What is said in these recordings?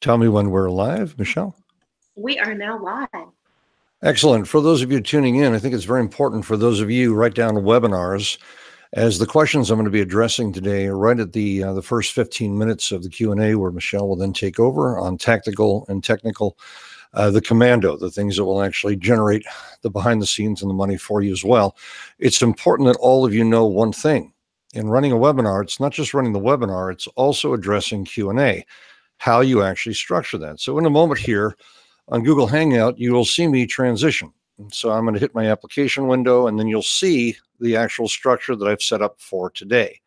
Tell me when we're live, Michelle. We are now live. Excellent. For those of you tuning in, I think it's very important for those of you write down webinars, as the questions I'm going to be addressing today are right at the first 15 minutes of the Q&A, where Michelle will then take over on tactical and technical, the commando, the things that will actually generate the behind the scenes and the money for you as well. It's important that all of you know one thing. In running a webinar, it's not just running the webinar, it's also addressing Q&A, how you actually structure that. So in a moment here on Google Hangout, you will see me transition. So I'm going to hit my application window, and then you'll see the actual structure that I've set up for today.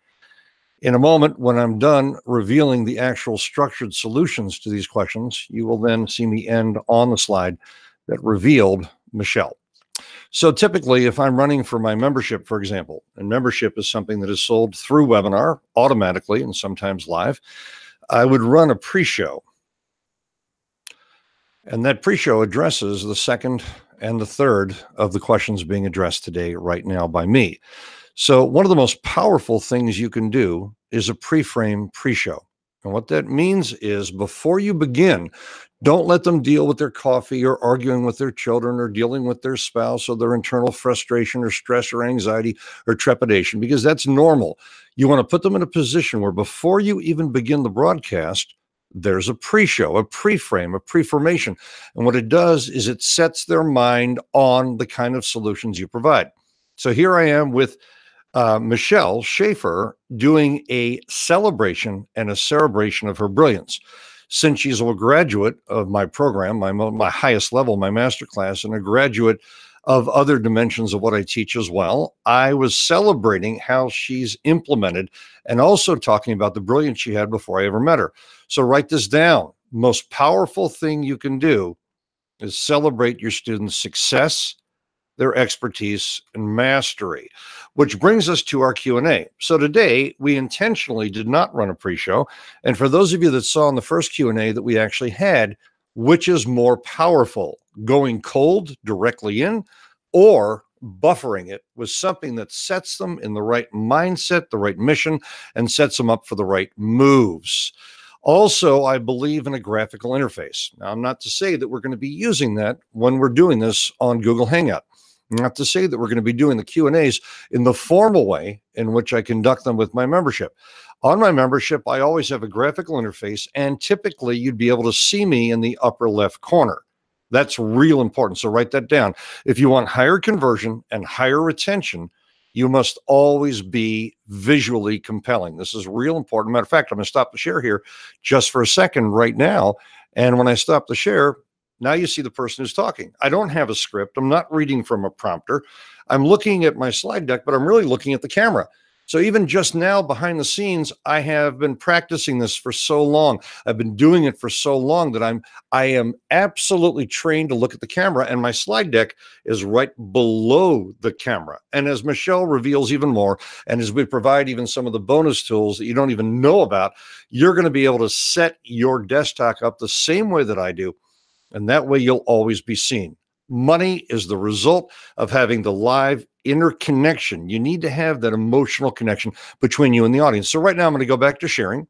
In a moment, when I'm done revealing the actual structured solutions to these questions, you will then see me end on the slide that revealed Michelle. So typically, if I'm running for my membership, for example, and membership is something that is sold through webinar automatically and sometimes live, I would run a pre-show. And that pre-show addresses the second and the third of the questions being addressed today right now by me. So one of the most powerful things you can do is a pre-frame pre-show. And what that means is, before you begin, don't let them deal with their coffee or arguing with their children or dealing with their spouse or their internal frustration or stress or anxiety or trepidation, because that's normal. You want to put them in a position where before you even begin the broadcast, there's a pre-show, a pre-frame, a pre-formation. And what it does is it sets their mind on the kind of solutions you provide. So here I am with Michelle Schaefer doing a celebration and a celebration of her brilliance. Since she's a graduate of my program, my highest level, my masterclass, and a graduate of other dimensions of what I teach as well, I was celebrating how she's implemented and also talking about the brilliance she had before I ever met her. So write this down. Most powerful thing you can do is celebrate your students' success, their expertise, and mastery, which brings us to our Q&A. So today, we intentionally did not run a pre-show. And for those of you that saw in the first Q&A that we actually had, which is more powerful, going cold directly in or buffering it with something that sets them in the right mindset, the right mission, and sets them up for the right moves? Also, I believe in a graphical interface. Now, I'm not to say that we're going to be using that when we're doing this on Google Hangout. Not to say that we're going to be doing the Q&As in the formal way in which I conduct them with my membership. On my membership, I always have a graphical interface, and typically you'd be able to see me in the upper left corner. That's real important, so write that down. If you want higher conversion and higher retention, you must always be visually compelling. This is real important. Matter of fact, I'm going to stop the share here just for a second right now, and when I stop the share, now you see the person who's talking. I don't have a script. I'm not reading from a prompter. I'm looking at my slide deck, but I'm really looking at the camera. So even just now behind the scenes, I have been practicing this for so long. I've been doing it for so long that I am absolutely trained to look at the camera, and my slide deck is right below the camera. And as Michelle reveals even more, and as we provide even some of the bonus tools that you don't even know about, you're going to be able to set your desktop up the same way that I do. And that way you'll always be seen. Money is the result of having the live interconnection. You need to have that emotional connection between you and the audience. So right now I'm going to go back to sharing.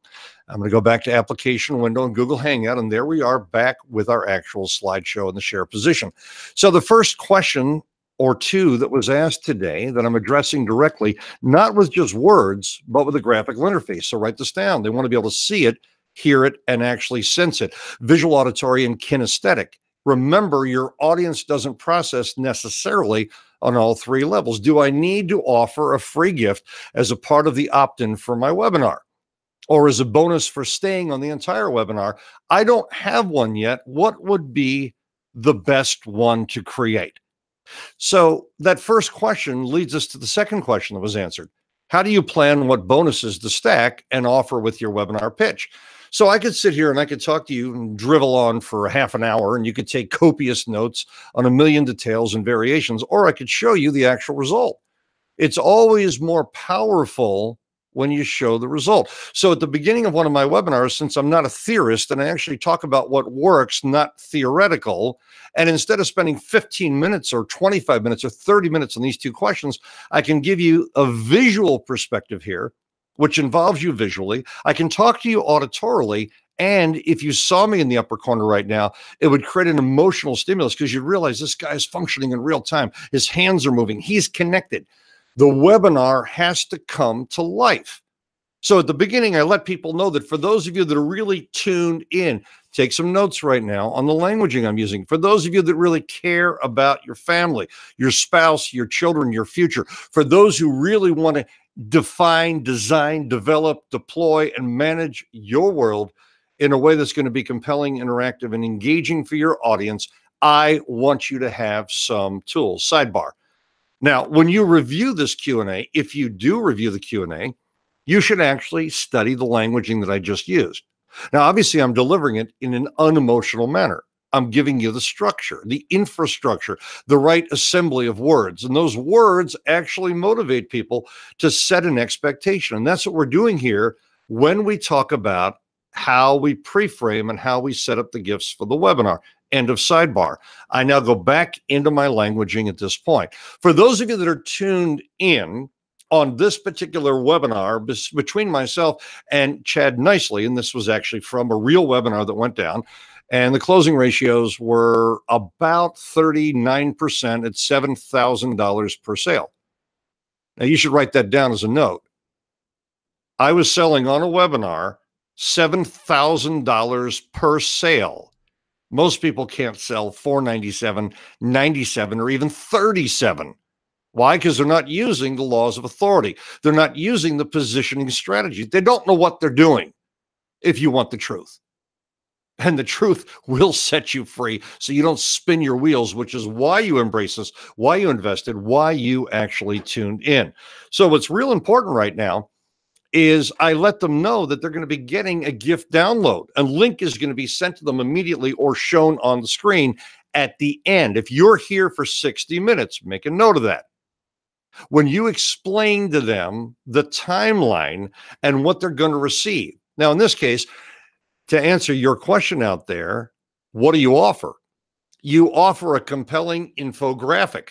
I'm going to go back to application window and Google Hangout. And there we are back with our actual slideshow in the share position. So the first question or two that was asked today that I'm addressing directly, not with just words, but with a graphical interface. So write this down. They want to be able to see it, hear it, and actually sense it. Visual, auditory, and kinesthetic. Remember, your audience doesn't process necessarily on all three levels. Do I need to offer a free gift as a part of the opt-in for my webinar, or as a bonus for staying on the entire webinar? I don't have one yet. What would be the best one to create? So that first question leads us to the second question that was answered. How do you plan what bonuses to stack and offer with your webinar pitch? So I could sit here and I could talk to you and drivel on for half an hour, and you could take copious notes on a million details and variations, or I could show you the actual result. It's always more powerful when you show the result. So at the beginning of one of my webinars, since I'm not a theorist and I actually talk about what works, not theoretical, and instead of spending 15 minutes or 25 minutes or 30 minutes on these two questions, I can give you a visual perspective here, which involves you visually. I can talk to you auditorily, And if you saw me in the upper corner right now, it would create an emotional stimulus because you realize this guy is functioning in real time. His hands are moving. He's connected. The webinar has to come to life. So at the beginning, I let people know that for those of you that are really tuned in, take some notes right now on the languaging I'm using. For those of you that really care about your family, your spouse, your children, your future, for those who really want to define, design, develop, deploy, and manage your world in a way that's going to be compelling, interactive, and engaging for your audience, I want you to have some tools. Sidebar. Now, when you review this Q&A, if you do review the Q&A, you should actually study the languaging that I just used. Now, obviously, I'm delivering it in an unemotional manner. I'm giving you the structure, the infrastructure, the right assembly of words. And those words actually motivate people to set an expectation. And that's what we're doing here when we talk about how we pre-frame and how we set up the gifts for the webinar. End of sidebar. I now go back into my languaging at this point. For those of you that are tuned in on this particular webinar between myself and Chad Nicely, and this was actually from a real webinar that went down, and the closing ratios were about 39% at $7,000 per sale. Now, you should write that down as a note. I was selling on a webinar $7,000 per sale. Most people can't sell $497, $97, or even $37. Why? Because they're not using the laws of authority. They're not using the positioning strategy. They don't know what they're doing if you want the truth. And the truth will set you free so you don't spin your wheels, which is why you embrace this, why you invested, why you actually tuned in. So what's real important right now is I let them know that they're going to be getting a gift download. A link is going to be sent to them immediately or shown on the screen at the end. If you're here for 60 minutes, make a note of that. When you explain to them the timeline and what they're going to receive. Now, in this case, to answer your question out there, what do you offer? You offer a compelling infographic.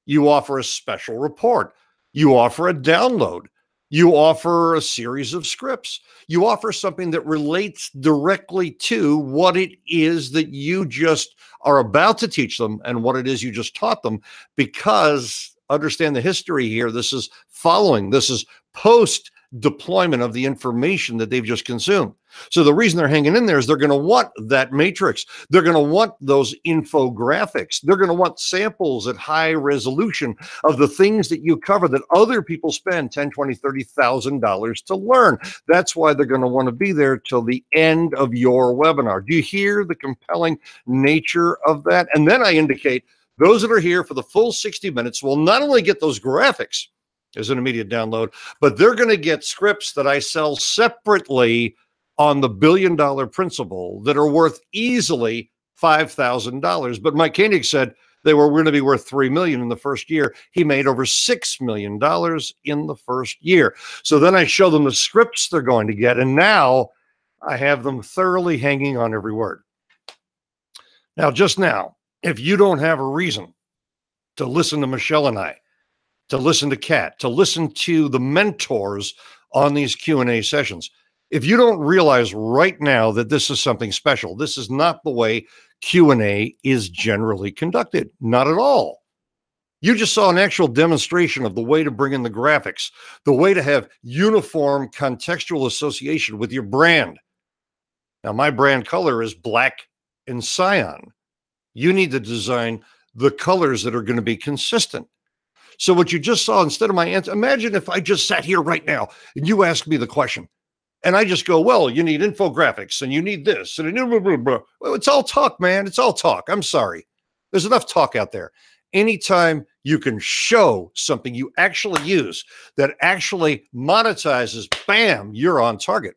You offer a special report. You offer a download. You offer a series of scripts. You offer something that relates directly to what it is that you just are about to teach them and what it is you just taught them, because understand the history here. This is following. This is post deployment of the information that they've just consumed. So the reason they're hanging in there is they're going to want that matrix. They're going to want those infographics. They're going to want samples at high resolution of the things that you cover that other people spend $10, $20, $30,000 to learn. That's why they're going to want to be there till the end of your webinar. Do you hear the compelling nature of that? And then I indicate those that are here for the full 60 minutes will not only get those graphics as an immediate download, but they're going to get scripts that I sell separately on the $1 billion principle that are worth easily $5,000. But Mike Koenig said they were going to be worth $3 million in the first year. He made over $6 million in the first year. So then I show them the scripts they're going to get, and now I have them thoroughly hanging on every word. Now, just now, if you don't have a reason to listen to Michelle and I, to listen to Kat, to listen to the mentors on these Q&A sessions, if you don't realize right now that this is something special, this is not the way Q&A is generally conducted. Not at all. You just saw an actual demonstration of the way to bring in the graphics, the way to have uniform contextual association with your brand. Now, my brand color is black and cyan. You need to design the colors that are going to be consistent. So what you just saw, instead of my answer, imagine if I just sat here right now and you asked me the question and I just go, well, you need infographics and you need this. And blah, blah, blah. Well, it's all talk, man. It's all talk. I'm sorry. There's enough talk out there. Anytime you can show something you actually use that actually monetizes, bam, you're on target.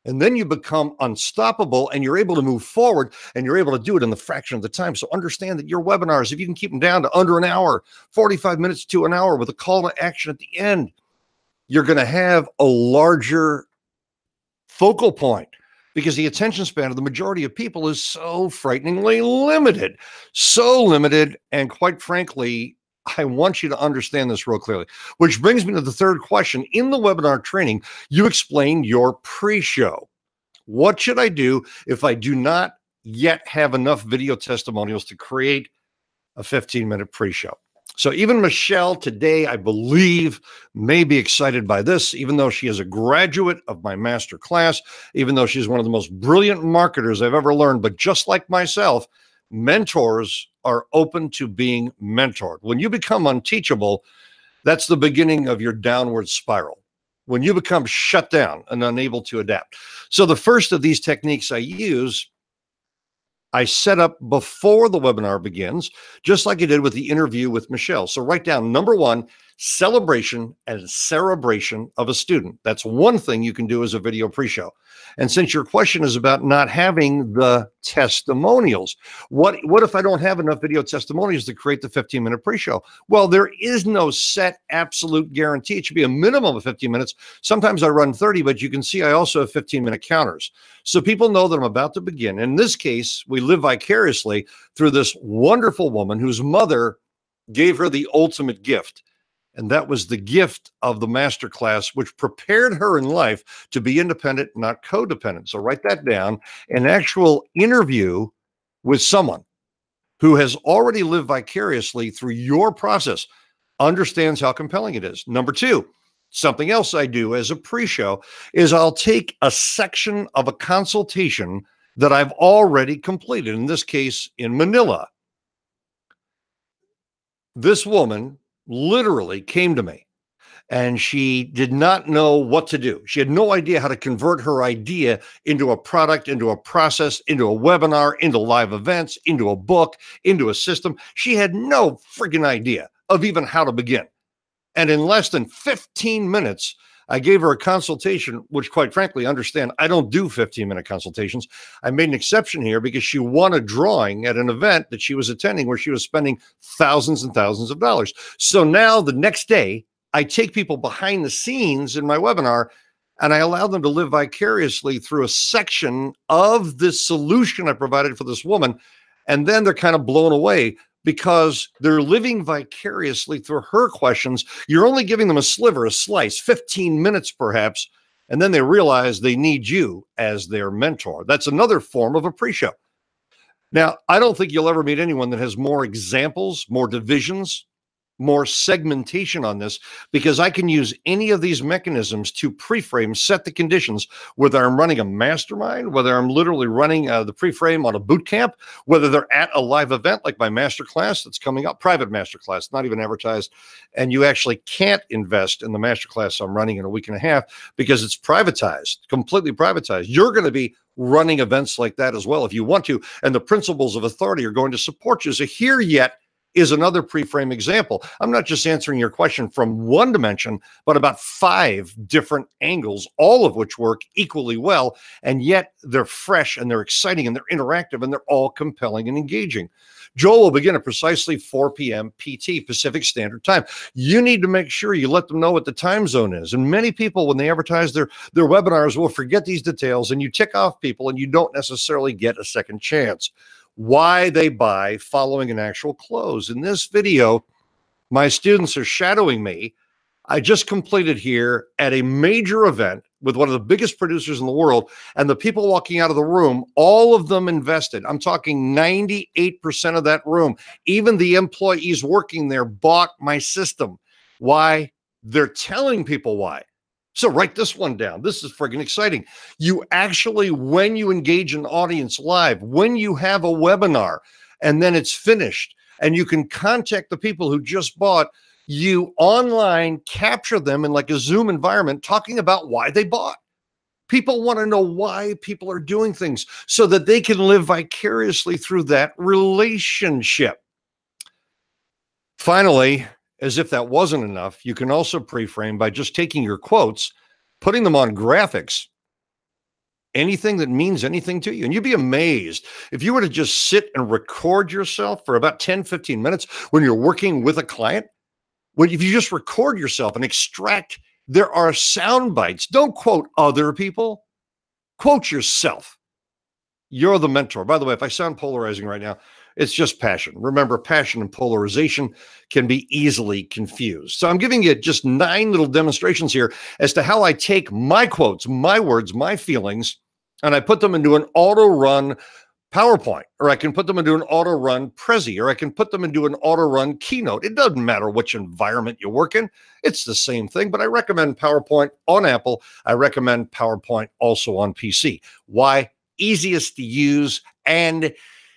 And then you become unstoppable and you're able to move forward and you're able to do it in the fraction of the time. So understand that your webinars, if you can keep them down to under an hour, 45 minutes to an hour with a call to action at the end, you're going to have a larger focal point because the attention span of the majority of people is so frighteningly limited, so limited. And quite frankly, I want you to understand this real clearly, which brings me to the third question. In the webinar training, you explain your pre-show. What should I do if I do not yet have enough video testimonials to create a 15-minute pre-show? So even Michelle today, I believe, may be excited by this, even though she is a graduate of my master class, even though she's one of the most brilliant marketers I've ever learned. But just like myself, mentors are open to being mentored. When you become unteachable, that's the beginning of your downward spiral. When you become shut down and unable to adapt. So the first of these techniques I use, I set up before the webinar begins, just like I did with the interview with Michelle. So write down, number one, celebration and cerebration of a student. That's one thing you can do as a video pre-show. And since your question is about not having the testimonials, what if I don't have enough video testimonials to create the 15-minute pre-show? Well, there is no set absolute guarantee. It should be a minimum of 15 minutes. Sometimes I run 30, but you can see I also have 15-minute counters. So people know that I'm about to begin. In this case, we live vicariously through this wonderful woman whose mother gave her the ultimate gift. And that was the gift of the masterclass, which prepared her in life to be independent, not codependent. So write that down. An actual interview with someone who has already lived vicariously through your process, understands how compelling it is. Number two, something else I do as a pre-show is I'll take a section of a consultation that I've already completed, in this case in Manila. This woman literally came to me and she did not know what to do. She had no idea how to convert her idea into a product, into a process, into a webinar, into live events, into a book, into a system. She had no freaking idea of even how to begin. And in less than 15 minutes, I gave her a consultation, which quite frankly, understand, I don't do 15-minute consultations. I made an exception here because she won a drawing at an event that she was attending where she was spending thousands and thousands of dollars. So now the next day, I take people behind the scenes in my webinar and I allow them to live vicariously through a section of this solution I provided for this woman. And then they're kind of blown away because they're living vicariously through her questions. You're only giving them a sliver, a slice, 15 minutes perhaps, and then they realize they need you as their mentor. That's another form of a pre-show. Now, I don't think you'll ever meet anyone that has more examples, more divisions, more segmentation on this, because I can use any of these mechanisms to pre-frame, set the conditions, whether I'm running a mastermind, whether I'm literally running the pre-frame on a boot camp, whether they're at a live event like my masterclass that's coming up, private masterclass, not even advertised, and you actually can't invest in the masterclass I'm running in a week and a half because it's privatized, completely privatized. You're going to be running events like that as well if you want to, and the principles of authority are going to support you. So here yet is another pre-frame example. I'm not just answering your question from one dimension, but about 5 different angles, all of which work equally well, and yet they're fresh and they're exciting and they're interactive and they're all compelling and engaging. Joel will begin at precisely 4 p.m. PT, Pacific Standard Time. You need to make sure you let them know what the time zone is. And many people, when they advertise their webinars, will forget these details, and you tick off people and you don't necessarily get a second chance. Why they buy following an actual close. In this video, my students are shadowing me. I just completed here at a major event with one of the biggest producers in the world, and the people walking out of the room, all of them invested. I'm talking 98% of that room. Even the employees working there bought my system. Why? They're telling people why. So write this one down. This is friggin' exciting. You actually, when you engage an audience live, when you have a webinar and then it's finished and you can contact the people who just bought, you online capture them in like a Zoom environment talking about why they bought. People want to know why people are doing things so that they can live vicariously through that relationship. Finally, as if that wasn't enough, you can also pre-frame by just taking your quotes, putting them on graphics, anything that means anything to you. And you'd be amazed if you were to just sit and record yourself for about 10, 15 minutes when you're working with a client. If you just record yourself and extract, there are sound bites. Don't quote other people, quote yourself. You're the mentor. By the way, if I sound polarizing right now, it's just passion. Remember, passion and polarization can be easily confused. So I'm giving you just 9 little demonstrations here as to how I take my quotes, my words, my feelings, and I put them into an auto run PowerPoint, or I can put them into an auto run Prezi, or I can put them into an auto run Keynote. It doesn't matter which environment you work in. It's the same thing, but I recommend PowerPoint on Apple. I recommend PowerPoint also on PC. Why? Easiest to use, and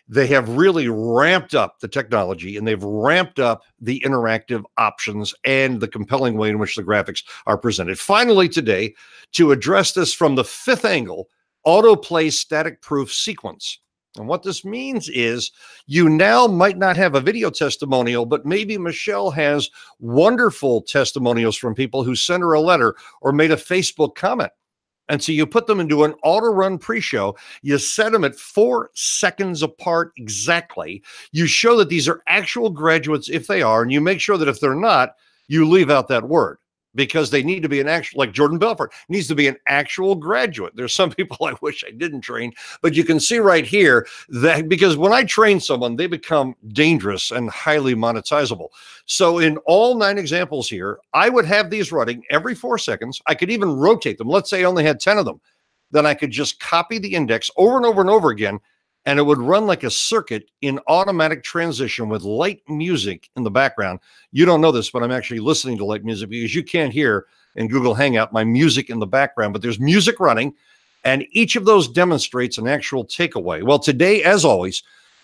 they have really ramped up the technology, and they've ramped up the interactive options and the compelling way in which the graphics are presented. Finally, today, to address this from the fifth angle, autoplay static proof sequence. And what this means is you now might not have a video testimonial, but maybe Michelle has wonderful testimonials from people who sent her a letter or made a Facebook comment. And so you put them into an auto run pre-show. You set them at 4 seconds apart exactly. You show that these are actual graduates if they are, and you make sure that if they're not, you leave out that word, because they need to be an actual, like Jordan Belfort needs to be an actual graduate. There's some people I wish I didn't train, but you can see right here that because when I train someone, they become dangerous and highly monetizable. So in all 9 examples here, I would have these running every 4 seconds. I could even rotate them. Let's say I only had 10 of them. Then I could just copy the index over and over and over again, and it would run like a circuit in automatic transition with light music in the background. You don't know this, but I'm actually listening to light music because you can't hear in Google Hangout my music in the background, but there's music running, and each of those demonstrates an actual takeaway. Well, today, as always,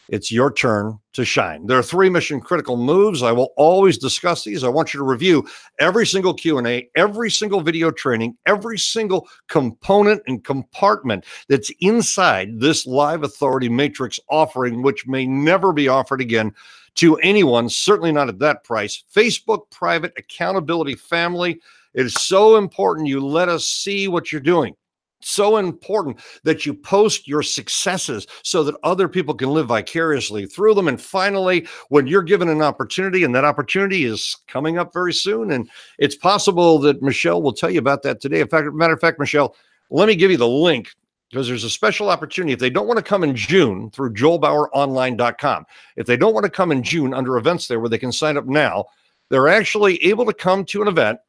it's your turn to shine. There are 3 mission critical moves. I will always discuss these. I want you to review every single Q&A, every single video training, every single component and compartment that's inside this Live Authority Matrix offering, which may never be offered again to anyone, certainly not at that price. Facebook Private Accountability Family. It is so important you let us see what you're doing. So important that you post your successes so that other people can live vicariously through them. And finally, when you're given an opportunity, and that opportunity is coming up very soon, and it's possible that Michelle will tell you about that today. In fact, matter of fact, Michelle, let me give you the link, because there's a special opportunity. If they don't want to come in June, through joelbaueronline.com. If they don't want to come in June, under events there where they can sign up now, they're actually able to come to an event.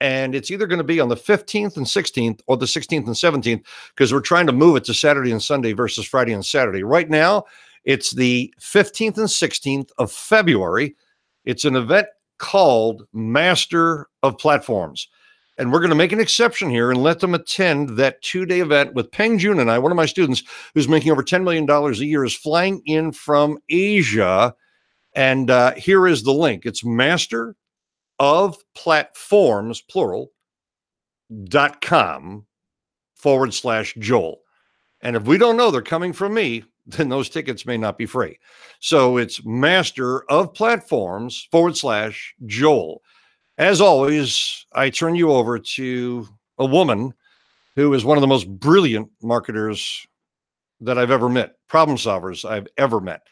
And it's either going to be on the 15th and 16th or the 16th and 17th, because we're trying to move it to Saturday and Sunday versus Friday and Saturday. Right now, it's the 15th and 16th of February. It's an event called Master of Platforms. And we're going to make an exception here and let them attend that 2-day event with Peng Joon and I. One of my students who's making over $10 million a year is flying in from Asia. And here is the link. It's Master of Platforms, plural.com/Joel. And if we don't know they're coming from me, then those tickets may not be free. So it's Master of Platforms/Joel. As always, I turn you over to a woman who is one of the most brilliant marketers that I've ever met, problem solvers I've ever met.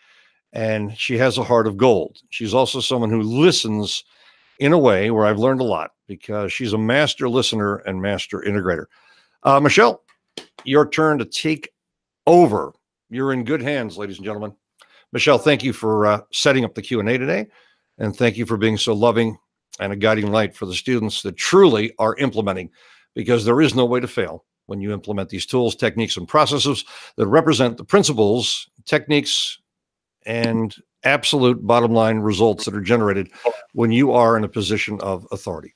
And she has a heart of gold. She's also someone who listens in a way where I've learned a lot, because she's a master listener and master integrator. Michelle, your turn to take over. You're in good hands, ladies and gentlemen. Michelle, thank you for setting up the Q&A today. And thank you for being so loving and a guiding light for the students that truly are implementing, because there is no way to fail when you implement these tools, techniques, and processes that represent the principles, techniques, and absolute bottom line results that are generated when you are in a position of authority.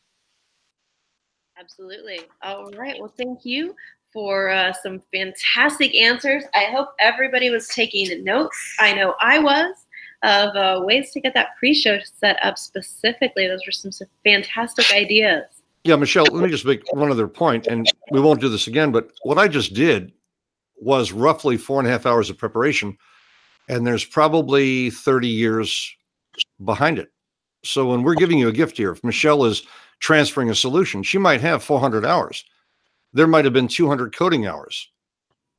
Absolutely. All right. Well, thank you for some fantastic answers. I hope everybody was taking notes. I know I was, of ways to get that pre-show set up specifically. Those were some fantastic ideas. Yeah, Michelle, let me just make one other point, and we won't do this again, but what I just did was roughly 4.5 hours of preparation, and there's probably 30 years behind it. So when we're giving you a gift here, if Michelle is transferring a solution, she might have 400 hours. There might have been 200 coding hours,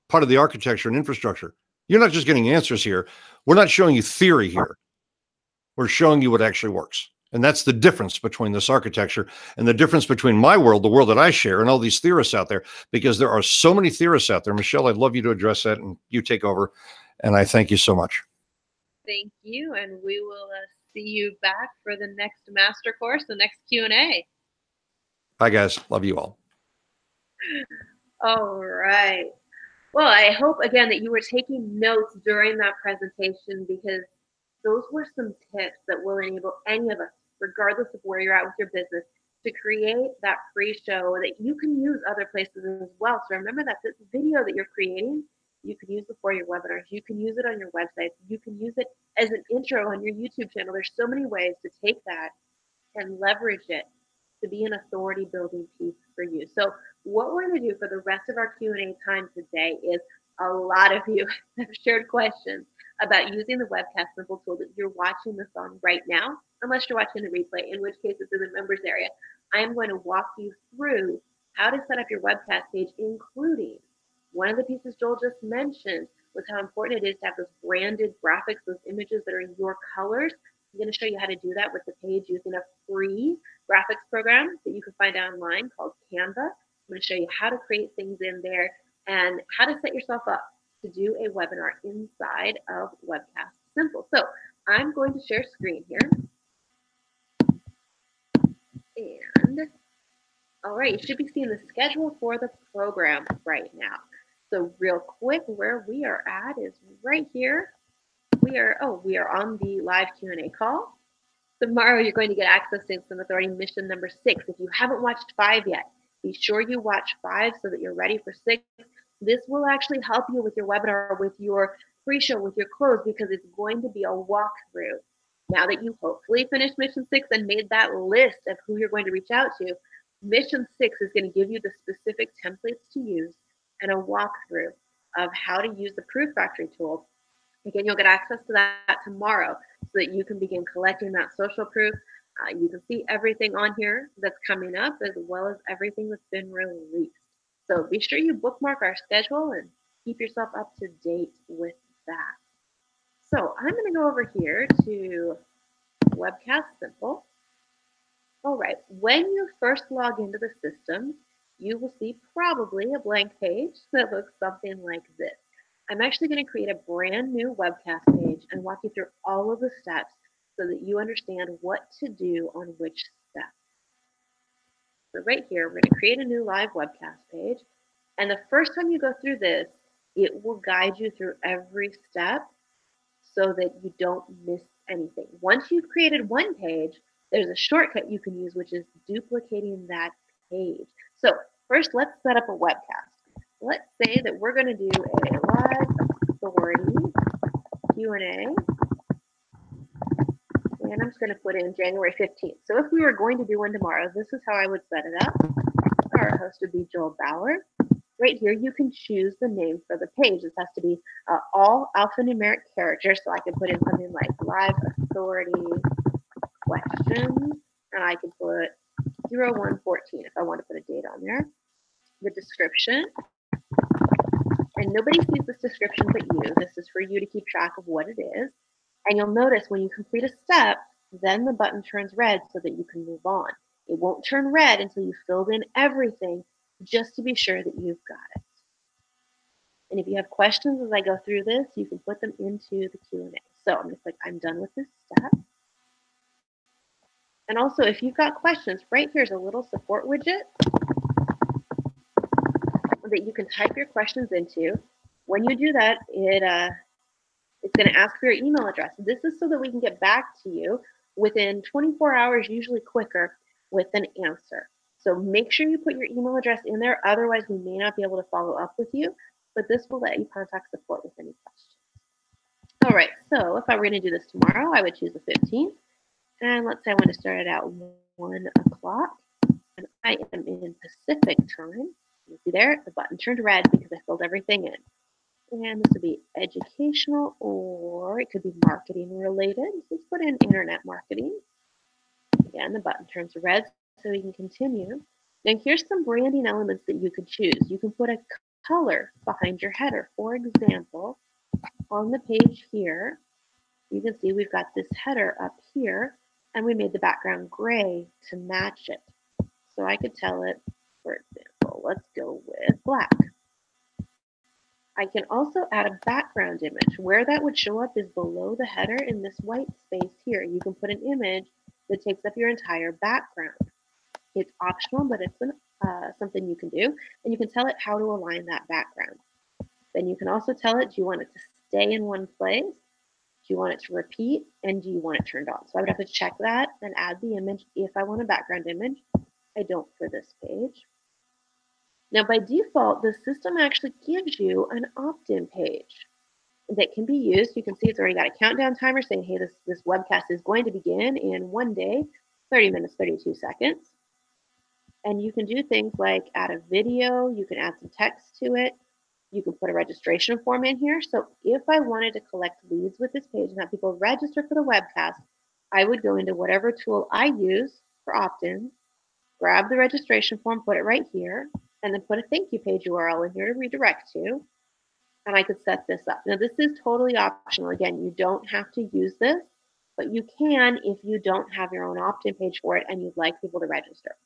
part of the architecture and infrastructure. You're not just getting answers here. We're not showing you theory here. We're showing you what actually works. And that's the difference between this architecture and the difference between my world, the world that I share, and all these theorists out there, because there are so many theorists out there. Michelle, I'd love you to address that, and you take over. And I thank you so much. Thank you. And we will see you back for the next master course, the next Q&A. Bye, guys. Love you all. All right. Well, I hope again that you were taking notes during that presentation, because those were some tips that will enable any of us, regardless of where you're at with your business, to create that pre-show that you can use other places as well. So remember that this video that you're creating, you can use before your webinars. You can use it on your website. You can use it as an intro on your YouTube channel. There's so many ways to take that and leverage it to be an authority building piece for you. So what we're going to do for the rest of our Q&A time today is, a lot of you have shared questions about using the Webcast Simple tool that you're watching this on right now, unless you're watching the replay, in which case it's in the members area. I am going to walk you through how to set up your webcast page, including one of the pieces Joel just mentioned was how important it is to have those branded graphics, those images that are in your colors. I'm going to show you how to do that with the page using a free graphics program that you can find online called Canva. I'm going to show you how to create things in there and how to set yourself up to do a webinar inside of Webcast Simple. So I'm going to share screen here. And all right, you should be seeing the schedule for the program right now. So real quick, where we are at is right here. We are on the live Q&A call. Tomorrow, you're going to get access to Instant Authority mission number 6. If you haven't watched 5 yet, be sure you watch 5 so that you're ready for 6. This will actually help you with your webinar, with your pre-show, with your close, because it's going to be a walkthrough. Now that you hopefully finished mission 6 and made that list of who you're going to reach out to, mission 6 is going to give you the specific templates to use and a walkthrough of how to use the Proof Factory tool. Again, you'll get access to that tomorrow so that you can begin collecting that social proof. You can see everything on here that's coming up, as well as everything that's been released. So be sure you bookmark our schedule and keep yourself up to date with that. So I'm going to go over here to Webcast Simple. All right, when you first log into the system, you will see probably a blank page that looks something like this. I'm actually going to create a brand new webcast page and walk you through all of the steps so that you understand what to do on which step. So right here, we're going to create a new live webcast page. And the first time you go through this, it will guide you through every step so that you don't miss anything. Once you've created one page, there's a shortcut you can use, which is duplicating that page. So first, let's set up a webcast. Let's say that we're going to do a live authority Q&A, and I'm just going to put in January 15th. So if we were going to do one tomorrow, this is how I would set it up. Our host would be Joel Bauer. Right here, you can choose the name for the page. This has to be all alphanumeric characters, so I can put in something like live authority questions, and I could put 0114 if I want to put a date on there. The description, and nobody sees this description but you. This is for you to keep track of what it is. And you'll notice when you complete a step, then the button turns red so that you can move on. It won't turn red until you've filled in everything, just to be sure that you've got it. And if you have questions as I go through this, you can put them into the Q&A. So I'm going to click I'm done with this step. And also, if you've got questions, right here's a little support widget that you can type your questions into. When you do that, it's going to ask for your email address. This is so that we can get back to you within 24 hours, usually quicker, with an answer. So make sure you put your email address in there. Otherwise, we may not be able to follow up with you, but this will let you contact support with any questions. All right, so if I were going to do this tomorrow, I would choose the 15th. And let's say I want to start it at 1 o'clock. And I am in Pacific time. You see there, the button turned red because I filled everything in. And this would be educational, or it could be marketing related. Let's put in internet marketing. Again, the button turns red so we can continue. Now here's some branding elements that you could choose. You can put a color behind your header. For example, on the page here, you can see we've got this header up here, and we made the background gray to match it. So I could tell it, for example, let's go with black. I can also add a background image. Where that would show up is below the header in this white space here. You can put an image that takes up your entire background. It's optional, but it's something you can do. And you can tell it how to align that background. Then you can also tell it, do you want it to stay in one place? Do you want it to repeat? And do you want it turned on? So I would have to check that and add the image if I want a background image. I don't for this page. Now, by default, the system actually gives you an opt-in page that can be used. You can see it's already got a countdown timer saying, hey, this webcast is going to begin in 1 day, 30 minutes, 32 seconds. And you can do things like add a video, you can add some text to it, you can put a registration form in here. So if I wanted to collect leads with this page and have people register for the webcast, I would go into whatever tool I use for opt-in, grab the registration form, put it right here, and then put a thank you page URL in here to redirect to, and I could set this up. Now, this is totally optional. Again, you don't have to use this, but you can if you don't have your own opt-in page for it and you'd like people to register.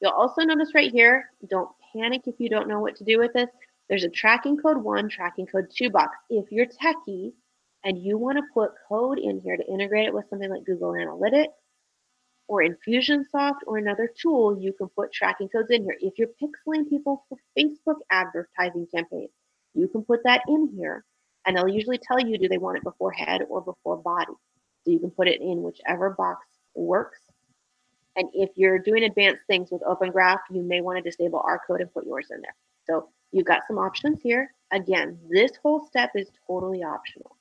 You'll also notice right here, don't panic if you don't know what to do with this. There's a tracking code 1, tracking code 2 box. If you're techie and you want to put code in here to integrate it with something like Google Analytics or Infusionsoft or another tool, you can put tracking codes in here. If you're pixeling people for Facebook advertising campaigns, you can put that in here, and they'll usually tell you, do they want it before head or before body? So you can put it in whichever box works. And if you're doing advanced things with Open Graph, you may want to disable our code and put yours in there. So you've got some options here. Again, this whole step is totally optional.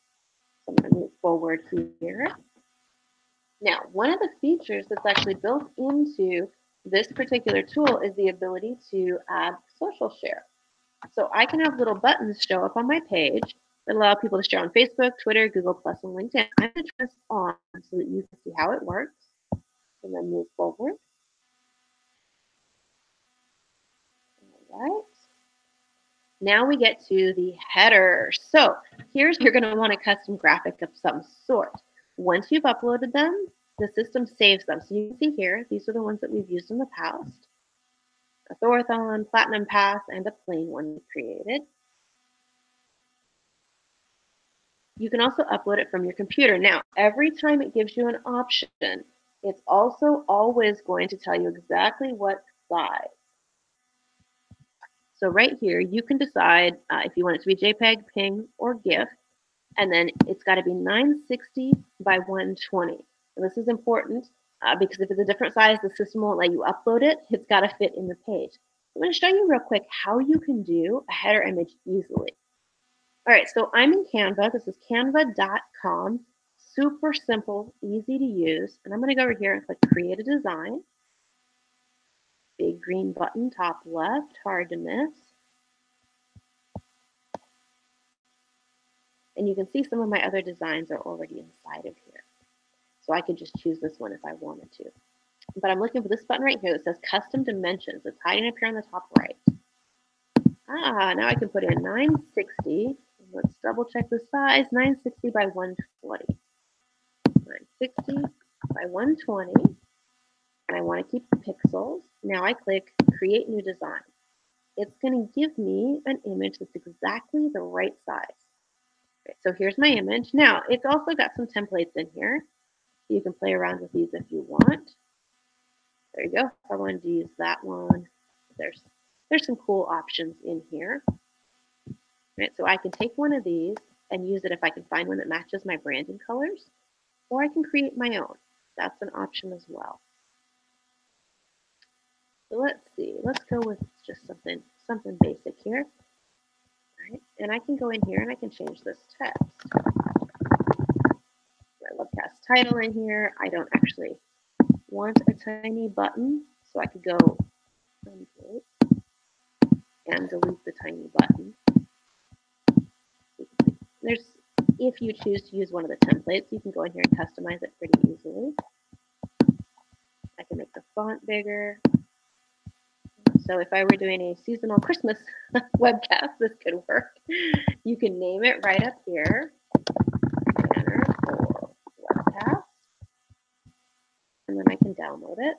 So I'm going to move forward here. Now, one of the features that's actually built into this particular tool is the ability to add social share. So I can have little buttons show up on my page that allow people to share on Facebook, Twitter, Google+, and LinkedIn. I'm going to turn this on so that you can see how it works. And then move forward. All right. Now we get to the header. So here's, you're going to want a custom graphic of some sort. Once you've uploaded them, the system saves them. So you can see here, these are the ones that we've used in the past. A Thorthon, Platinum Pass, and a plain one we created. You can also upload it from your computer. Now, every time it gives you an option, it's also always going to tell you exactly what size. So right here, you can decide if you want it to be JPEG, PNG, or GIF, and then it's got to be 960 by 120. And this is important because if it's a different size, the system won't let you upload it. It's got to fit in the page. I'm going to show you real quick how you can do a header image easily. All right, so I'm in Canva. This is canva.com. Super simple, easy to use. And I'm going to go over here and click Create a Design. Big green button, top left, hard to miss. And you can see some of my other designs are already inside of here. So I could just choose this one if I wanted to. But I'm looking for this button right here that says Custom Dimensions. It's hiding up here on the top right. Now I can put in 960. Let's double check the size, 960 by 120. 960 by 120. And I want to keep the pixels. Now I click Create New Design. It's going to give me an image that's exactly the right size. Okay, so here's my image. Now, it's also got some templates in here. You can play around with these if you want. There you go. If I wanted to use that one, there's some cool options in here. Right, so I can take one of these and use it if I can find one that matches my branding colors, or I can create my own. That's an option as well. So let's see. Let's go with just something basic here. All right, and I can go in here and I can change this text. My webcast title in here. I don't actually want a tiny button, so I could go and delete the tiny button. If you choose to use one of the templates, you can go in here and customize it pretty easily. I can make the font bigger. So if I were doing a seasonal Christmas webcast, this could work. You can name it right up here. Banner for webcast. And then I can download it.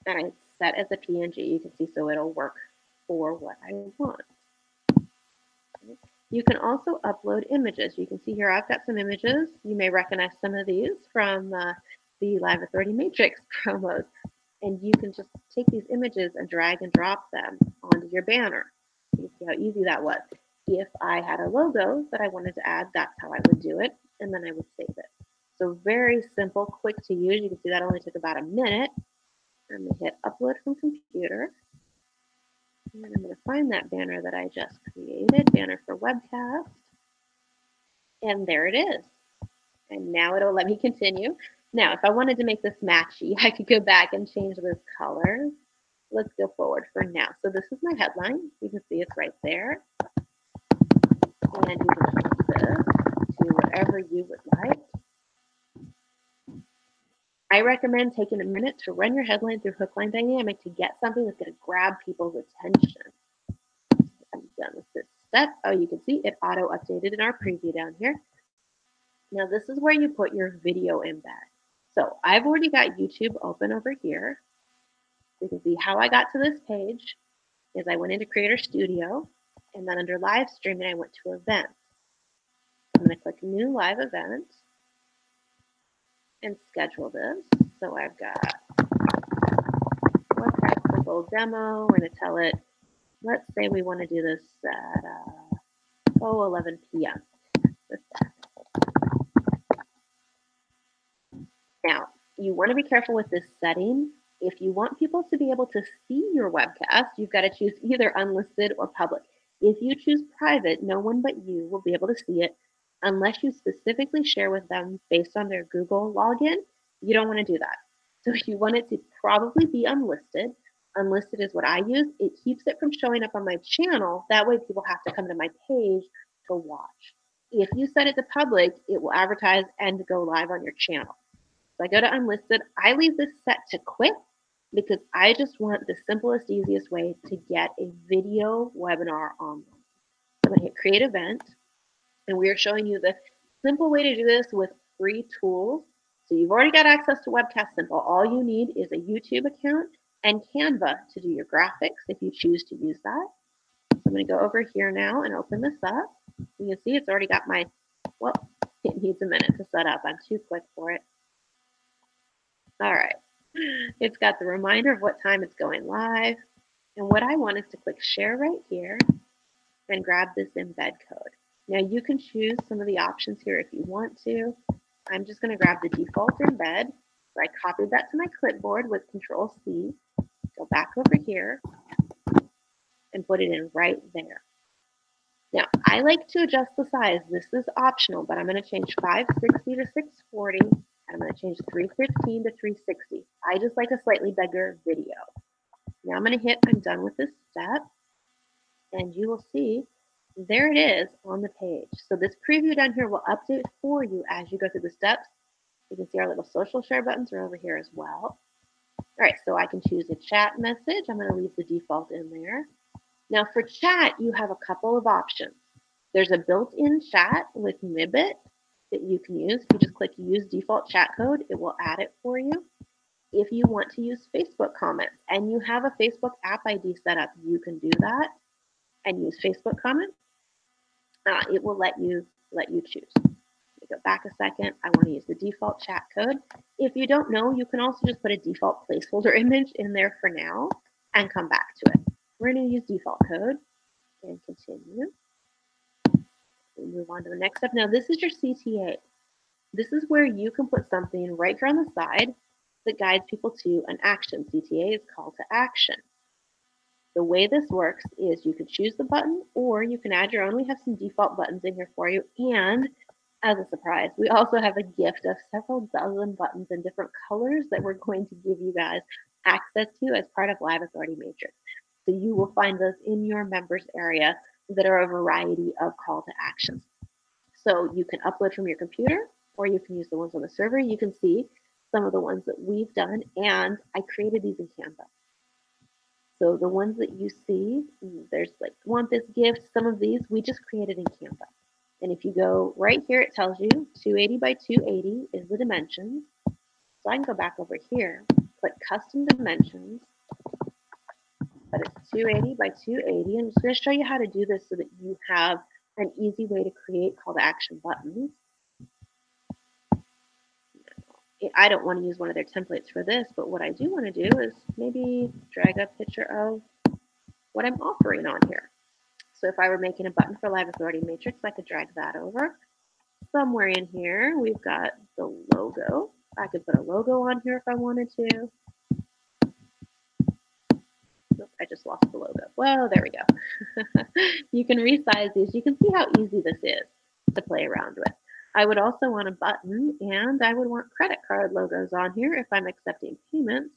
And I set as a PNG, you can see, so it'll work for what I want. You can also upload images. You can see here I've got some images. You may recognize some of these from the Live Authority Matrix promos. And you can just take these images and drag and drop them onto your banner. You see how easy that was. If I had a logo that I wanted to add, that's how I would do it, and then I would save it. So very simple, quick to use. You can see that only took about a minute. I'm going to hit upload from computer. And I'm going to find that banner that I just created, banner for webcast. And there it is. And now it'll let me continue. Now, if I wanted to make this matchy, I could go back and change this color. Let's go forward for now. So this is my headline. You can see it's right there. And you can change this to whatever you would like. I recommend taking a minute to run your headline through Hookline Dynamic to get something that's going to grab people's attention. I'm done with this step. Oh, you can see it auto-updated in our preview down here. Now this is where you put your video embed. So I've already got YouTube open over here. You can see how I got to this page is I went into Creator Studio, and then under live streaming, I went to events. I'm going to click new live event and schedule this. So I've got WebCast simple demo. We're going to tell it, let's say we want to do this at 11 p.m. Now, you want to be careful with this setting. If you want people to be able to see your webcast, you've got to choose either unlisted or public. If you choose private, no one but you will be able to see it unless you specifically share with them based on their Google login. You don't want to do that. So you want it to probably be unlisted. Unlisted is what I use. It keeps it from showing up on my channel. That way people have to come to my page to watch. If you set it to public, it will advertise and go live on your channel. So I go to unlisted. I leave this set to quick because I just want the simplest, easiest way to get a video webinar online. I'm going to hit create event, and we are showing you the simple way to do this with free tools. So you've already got access to Webcast Simple. All you need is a YouTube account and Canva to do your graphics if you choose to use that. So I'm going to go over here now and open this up. You can see it's already got my, well, it needs a minute to set up. I'm too quick for it. All right. It's got the reminder of what time it's going live. And what I want is to click share right here and grab this embed code. Now you can choose some of the options here if you want to. I'm just going to grab the default embed. So I copied that to my clipboard with Control C. Go back over here and put it in right there. Now I like to adjust the size. This is optional, but I'm going to change 560 to 640. I'm going to change 315 to 360. I just like a slightly bigger video. Now I'm going to hit I'm done with this step, and you will see there it is on the page. So this preview down here will update for you as you go through the steps. You can see our little social share buttons are over here as well. All right, so I can choose a chat message. I'm going to leave the default in there. Now for chat, you have a couple of options. There's a built-in chat with Mibit that you can use. If you just click use default chat code, it will add it for you. If you want to use Facebook comments and you have a Facebook app ID set up, you can do that and use Facebook comments. It will let you choose. Go back a second. I want to use the default chat code. If you don't know, you can also just put a default placeholder image in there for now and come back to it. We're going to use default code and continue. We'll move on to the next step. Now this is your CTA. This is where you can put something right here on the side that guides people to an action. CTA is call to action. The way this works is you can choose the button or you can add your own. We have some default buttons in here for you. And as a surprise, we also have a gift of several dozen buttons in different colors that we're going to give you guys access to as part of Live Authority Matrix. So you will find those in your members area that are a variety of call to actions. So you can upload from your computer or you can use the ones on the server. You can see some of the ones that we've done, and I created these in Canva. So the ones that you see, there's like want this gift, some of these we just created in Canva. And if you go right here, it tells you 280 by 280 is the dimensions. So I can go back over here, click custom dimensions, but it's 280 by 280. I'm just going to show you how to do this so that you have an easy way to create call to action buttons. I don't want to use one of their templates for this, but what I do want to do is maybe drag a picture of what I'm offering on here. So if I were making a button for Live Authority Matrix, I could drag that over. Somewhere in here, we've got the logo. I could put a logo on here if I wanted to. Nope, I just lost the logo. Well, there we go. You can resize these. You can see how easy this is to play around with. I would also want a button, and I would want credit card logos on here if I'm accepting payments.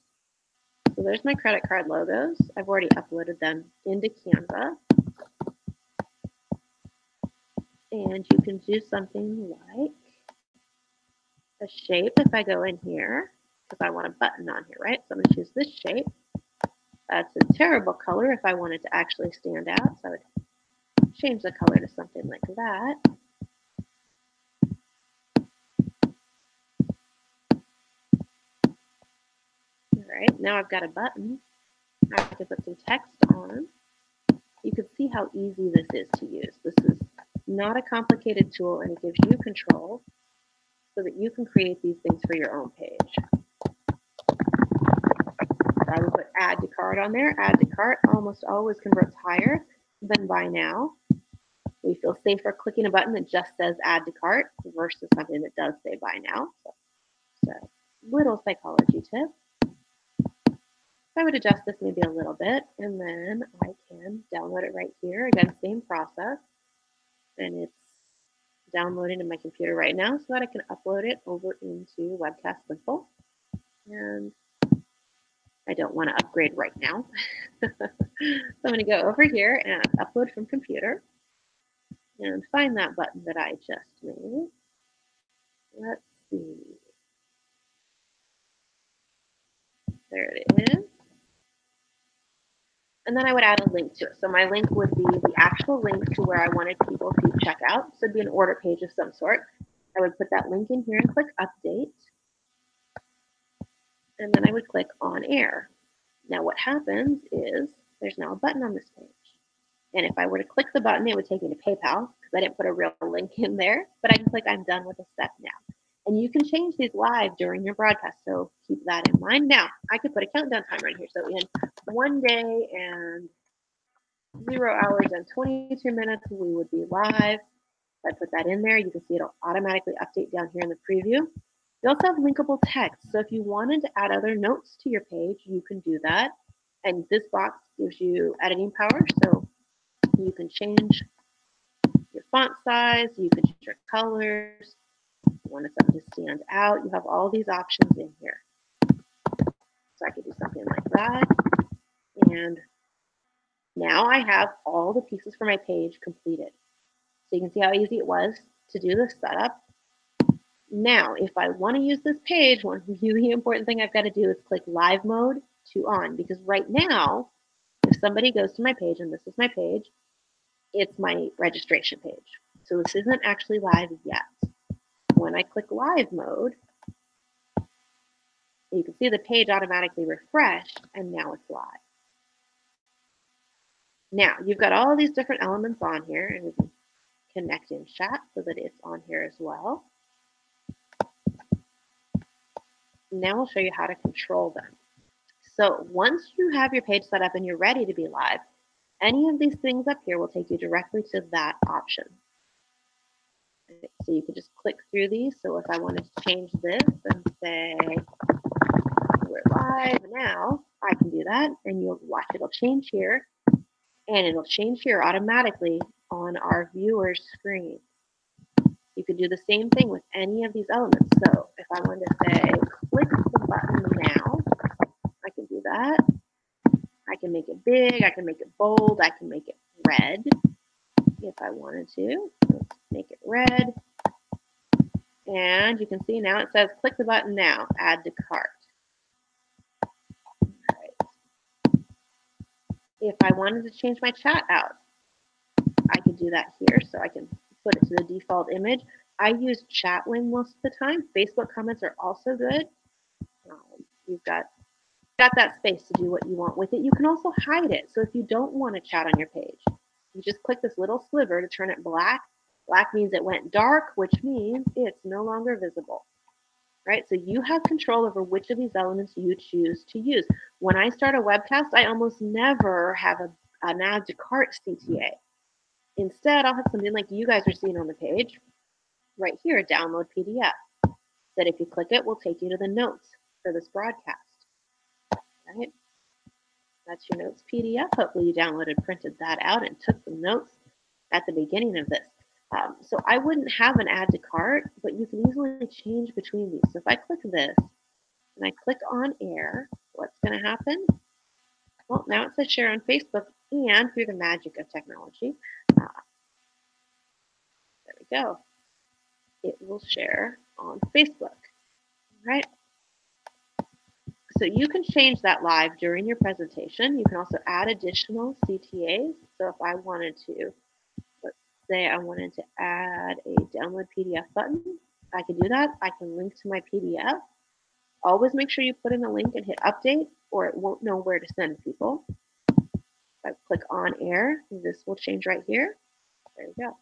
So there's my credit card logos. I've already uploaded them into Canva. And you can do something like a shape if I go in here, because I want a button on here, right? So I'm going to choose this shape. That's a terrible color if I wanted to actually stand out. So I would change the color to something like that. All right, now I've got a button. I can put some text on. You can see how easy this is to use. This is not a complicated tool, and it gives you control so that you can create these things for your own page. I would put add to cart on there. Add to cart almost always converts higher than buy now. We feel safer clicking a button that just says add to cart versus something that does say buy now. So little psychology tip. I would adjust this maybe a little bit, and then I can download it right here. Again, same process. And it's downloading to my computer right now so that I can upload it over into Webcast Simple. And I don't want to upgrade right now. So I'm going to go over here and upload from computer and find that button that I just made. Let's see. There it is. And then I would add a link to it. So my link would be the actual link to where I wanted people to check out. So it'd be an order page of some sort. I would put that link in here and click update. And then I would click on air. Now what happens is there's now a button on this page. And if I were to click the button, it would take me to PayPal because I didn't put a real link in there. But I can click I'm done with the step now. And you can change these live during your broadcast, so keep that in mind. Now, I could put a countdown timer in here. So in 1 day and 0 hours and 22 minutes, we would be live. If I put that in there, you can see it'll automatically update down here in the preview. You also have linkable text. So if you wanted to add other notes to your page, you can do that. And this box gives you editing power. So you can change your font size, you can change your colors. You want something to stand out, you have all these options in here. So I could do something like that. And now I have all the pieces for my page completed. So you can see how easy it was to do this setup. Now, if I want to use this page, one really important thing I've got to do is click live mode to on, because right now, if somebody goes to my page, and this is my page, it's my registration page. So this isn't actually live yet. When I click live mode, you can see the page automatically refreshed, and now it's live. Now, you've got all these different elements on here, and we can connect in chat so that it's on here as well. Now I'll show you how to control them. So once you have your page set up and you're ready to be live, any of these things up here will take you directly to that option. Okay, so you can just click through these. So if I wanted to change this and say we're live now, I can do that, and you'll watch it'll change here, and it'll change here automatically on our viewer's screen. You could do the same thing with any of these elements. So if I wanted to say click the button now, I can do that. I can make it big, I can make it bold, I can make it red if I wanted to. Let's make it red. And you can see now it says click the button now, add to cart. All right. If I wanted to change my chat out, I could do that here. So I can put it to the default image. I use Chatwing most of the time. Facebook comments are also good. You've got that space to do what you want with it. You can also hide it. So if you don't want to chat on your page, you just click this little sliver to turn it black. Black means it went dark, which means it's no longer visible. Right? So you have control over which of these elements you choose to use. When I start a webcast, I almost never have an add to cart CTA. Instead, I'll have something like you guys are seeing on the page right here, download PDF, that if you click it, will take you to the notes for this broadcast, right? That's your notes PDF. Hopefully you downloaded, printed that out, and took some notes at the beginning of this. So I wouldn't have an add to cart, but you can easily change between these. So if I click this and I click on air, what's going to happen? Well, now it says share on Facebook, and through the magic of technology, there we go. It will share on Facebook, right? So you can change that live during your presentation. You can also add additional CTAs. So if I wanted to, let's say I wanted to add a download PDF button, I can do that. I can link to my PDF. Always make sure you put in the link and hit update, or it won't know where to send people. If I click on air, this will change right here. There you go.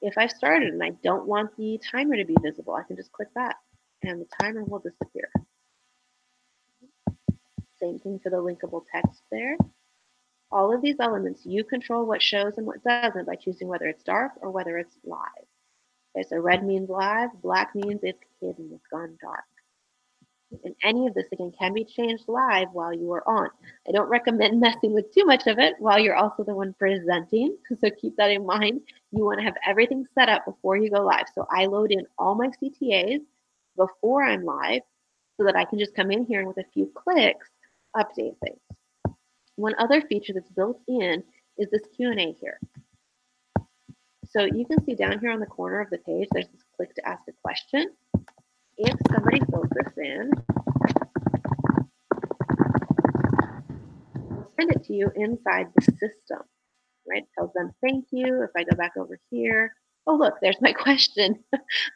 If I've started and I don't want the timer to be visible, I can just click that and the timer will disappear. Same thing for the linkable text there. All of these elements, you control what shows and what doesn't by choosing whether it's dark or whether it's live. Okay, so red means live, black means it's hidden, it's gone dark. And any of this, again, can be changed live while you are on. I don't recommend messing with too much of it while you're also the one presenting, so keep that in mind. You want to have everything set up before you go live. So I load in all my CTAs before I'm live so that I can just come in here and with a few clicks, update things. One other feature that's built in is this Q&A here. So you can see down here on the corner of the page, there's this click to ask a question. If somebody fills this in, we'll send it to you inside the system, right? It tells them thank you. If I go back over here, oh look, there's my question.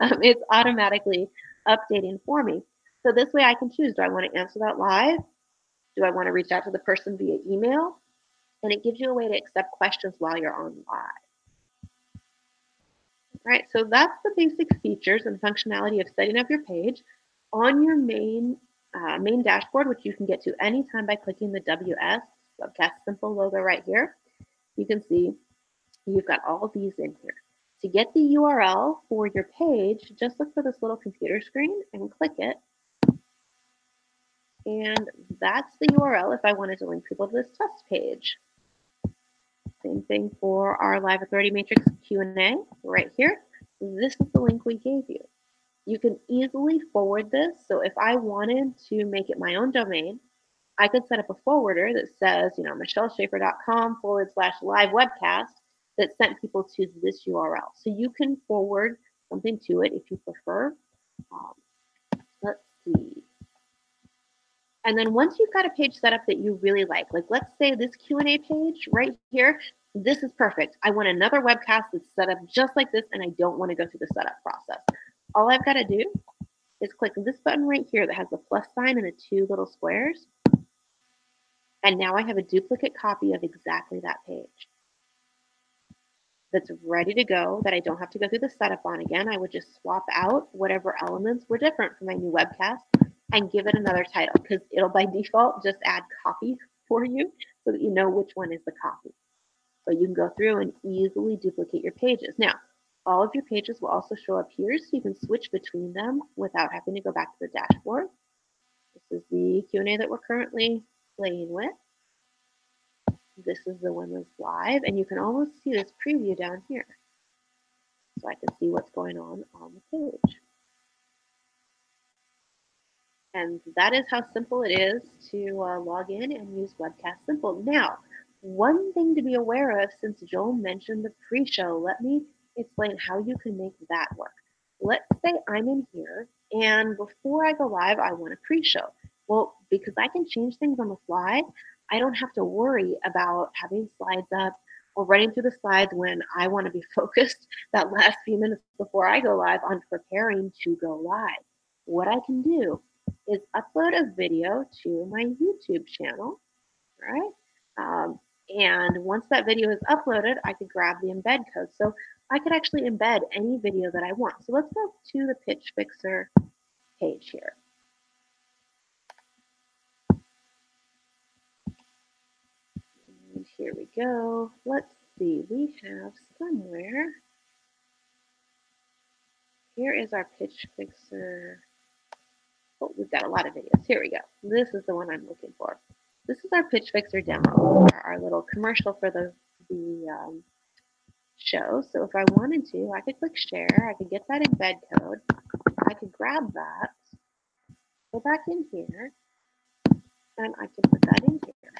It's automatically updating for me. So this way I can choose, do I want to answer that live? Do I want to reach out to the person via email? And it gives you a way to accept questions while you're on live. All right, so that's the basic features and functionality of setting up your page on your main dashboard, which you can get to anytime by clicking the WS Webcast Simple logo right here. You can see you've got all these in here. To get the URL for your page, just look for this little computer screen and click it. And that's the URL if I wanted to link people to this test page. Same thing for our Live Authority Matrix Q&A right here. This is the link we gave you. You can easily forward this. So if I wanted to make it my own domain, I could set up a forwarder that says, michelleschaefer.com/live webcast that sent people to this URL. So you can forward something to it if you prefer. Let's see. And then once you've got a page set up that you really like let's say this Q&A page right here, this is perfect. I want another webcast that's set up just like this, and I don't want to go through the setup process. All I've got to do is click this button right here that has the plus sign and the two little squares. And now I have a duplicate copy of exactly that page that's ready to go, that I don't have to go through the setup on again. I would just swap out whatever elements were different for my new webcast and give it another title, because it'll by default just add copy for you so that you know which one is the copy. So you can go through and easily duplicate your pages. Now, all of your pages will also show up here, so you can switch between them without having to go back to the dashboard. This is the Q&A that we're currently playing with. This is the one that's live, and you can almost see this preview down here. So I can see what's going on the page. And that is how simple it is to log in and use Webcast Simple. Now, one thing to be aware of, since Joel mentioned the pre-show, let me explain how you can make that work. Let's say I'm in here, and before I go live, I want a pre-show. Well, because I can change things on the fly, I don't have to worry about having slides up or running through the slides when I want to be focused that last few minutes before I go live on preparing to go live. What I can do is upload a video to my YouTube channel, right? And once that video is uploaded, I could grab the embed code. So I could actually embed any video that I want. So let's go to the Pitch Fixer page here. And here we go. Let's see, we have somewhere, here is our Pitch Fixer. Oh, we've got a lot of videos. Here we go. This is the one I'm looking for. This is our Pitch Fixer demo, our little commercial for the show. So if I wanted to, I could click share. I could get that embed code. I could grab that, go back in here, and I can put that in here.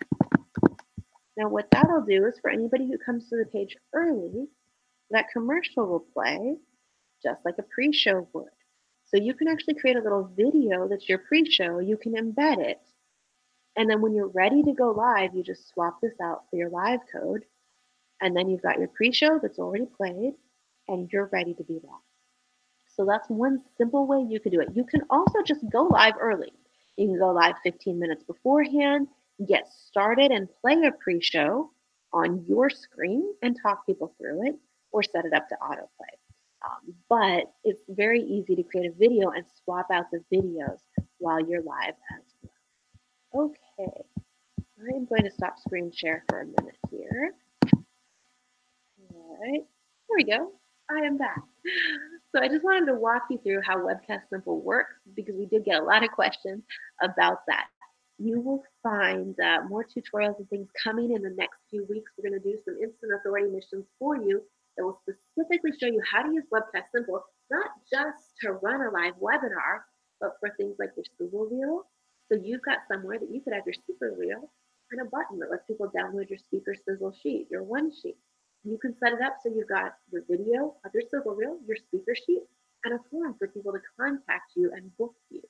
Now what that'll do is for anybody who comes to the page early, that commercial will play just like a pre-show would. So you can actually create a little video that's your pre-show. You can embed it. And then when you're ready to go live, you just swap this out for your live code. And then you've got your pre-show that's already played and you're ready to be live. So that's one simple way you could do it. You can also just go live early. You can go live 15 minutes beforehand, get started and play a pre-show on your screen and talk people through it, or set it up to autoplay. But it's very easy to create a video and swap out the videos while you're live as well. Okay, I am going to stop screen share for a minute here. All right, there we go. I am back. So I just wanted to walk you through how Webcast Simple works because we did get a lot of questions about that. You will find more tutorials and things coming in the next few weeks. We're going to do some instant authority missions for you that will specifically show you how to use Webcast Simple, not just to run a live webinar, but for things like your sizzle reel. So you've got somewhere that you could have your sizzle reel and a button that lets people download your speaker sizzle sheet, your one sheet. You can set it up so you've got your video of your sizzle reel, your speaker sheet, and a form for people to contact you and book you.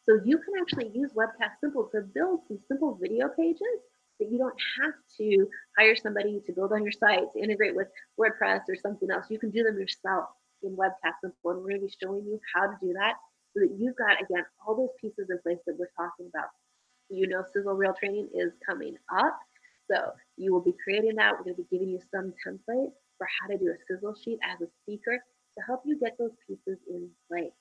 So you can actually use Webcast Simple to build some simple video pages that you don't have to hire somebody to build on your site, to integrate with WordPress or something else. You can do them yourself in Webcast Simple, and we're going to be showing you how to do that so that you've got, again, all those pieces in place that we're talking about. You know, sizzle reel training is coming up. So you will be creating that. We're going to be giving you some templates for how to do a sizzle sheet as a speaker to help you get those pieces in place.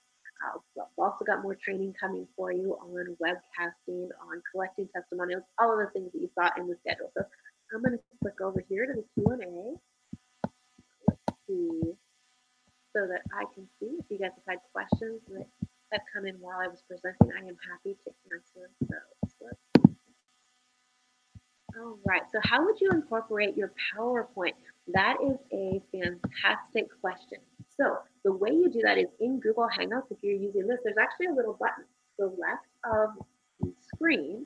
We've also got more training coming for you on webcasting, on collecting testimonials, all of the things that you saw in the schedule. So I'm going to click over here to the Q&A. Let's see, so that I can see if you guys have had questions that have come in while I was presenting. I am happy to answer those. All right, so how would you incorporate your PowerPoint? That is a fantastic question. So the way you do that is in Google Hangouts. If you're using this, there's actually a little button to the left of the screen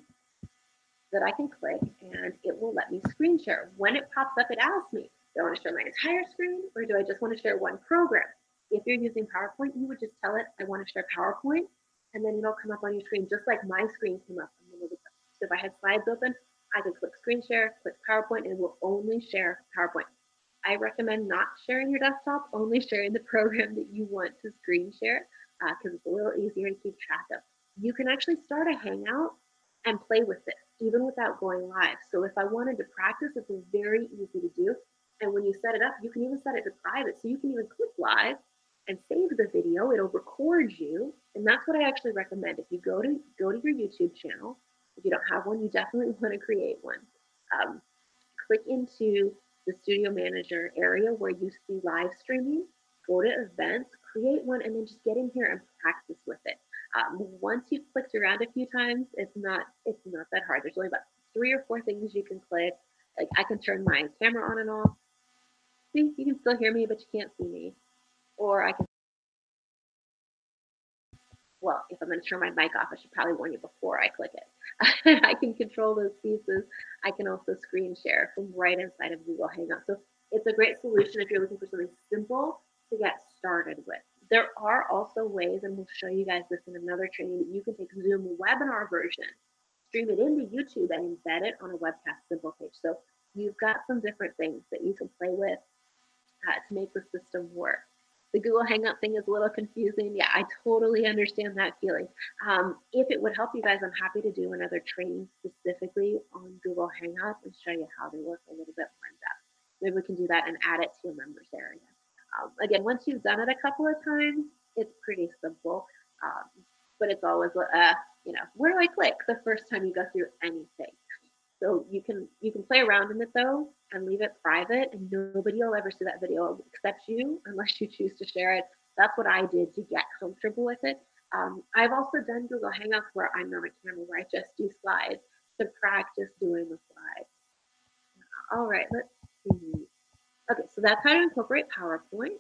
that I can click and it will let me screen share. When it pops up, it asks me, do I want to share my entire screen or do I just want to share one program? If you're using PowerPoint, you would just tell it, I want to share PowerPoint, and then it'll come up on your screen just like my screen came up. So if I had slides open, I could click screen share, click PowerPoint, and it will only share PowerPoint. I recommend not sharing your desktop, only sharing the program that you want to screen share because it's a little easier to keep track of. You can actually start a Hangout and play with this, even without going live. So if I wanted to practice, it's very easy to do. And when you set it up, you can even set it to private. So you can even click live and save the video. It'll record you. And that's what I actually recommend. If you go to your YouTube channel, if you don't have one, you definitely want to create one. Click into the Studio Manager area where you see live streaming, go to events, create one, and then just get in here and practice with it. Once you've clicked around a few times, it's not that hard. There's only about 3 or 4 things you can click. Like I can turn my camera on and off. See, you can still hear me, but you can't see me. Or I can, well, if I'm going to turn my mic off, I should probably warn you before I click it. I can control those pieces. I can also screen share from right inside of Google Hangouts. So it's a great solution if you're looking for something simple to get started with. There are also ways, and we'll show you guys this in another training, that you can take Zoom webinar version, stream it into YouTube, and embed it on a Webcast Simple page. So you've got some different things that you can play with to make the system work. The Google Hangout thing is a little confusing. Yeah, I totally understand that feeling. If it would help you guys, I'm happy to do another training specifically on Google Hangouts and show you how they work a little bit more in depth. Maybe we can do that and add it to your members area. Again, once you've done it a couple of times, it's pretty simple, but it's always, where do I click the first time you go through anything? So you can play around in it though, and leave it private, and nobody will ever see that video except you, unless you choose to share it. That's what I did to get comfortable with it. I've also done Google Hangouts where I'm on a camera, where I just do slides to practice doing the slides. All right, let's see. Okay, so that's how to incorporate PowerPoint.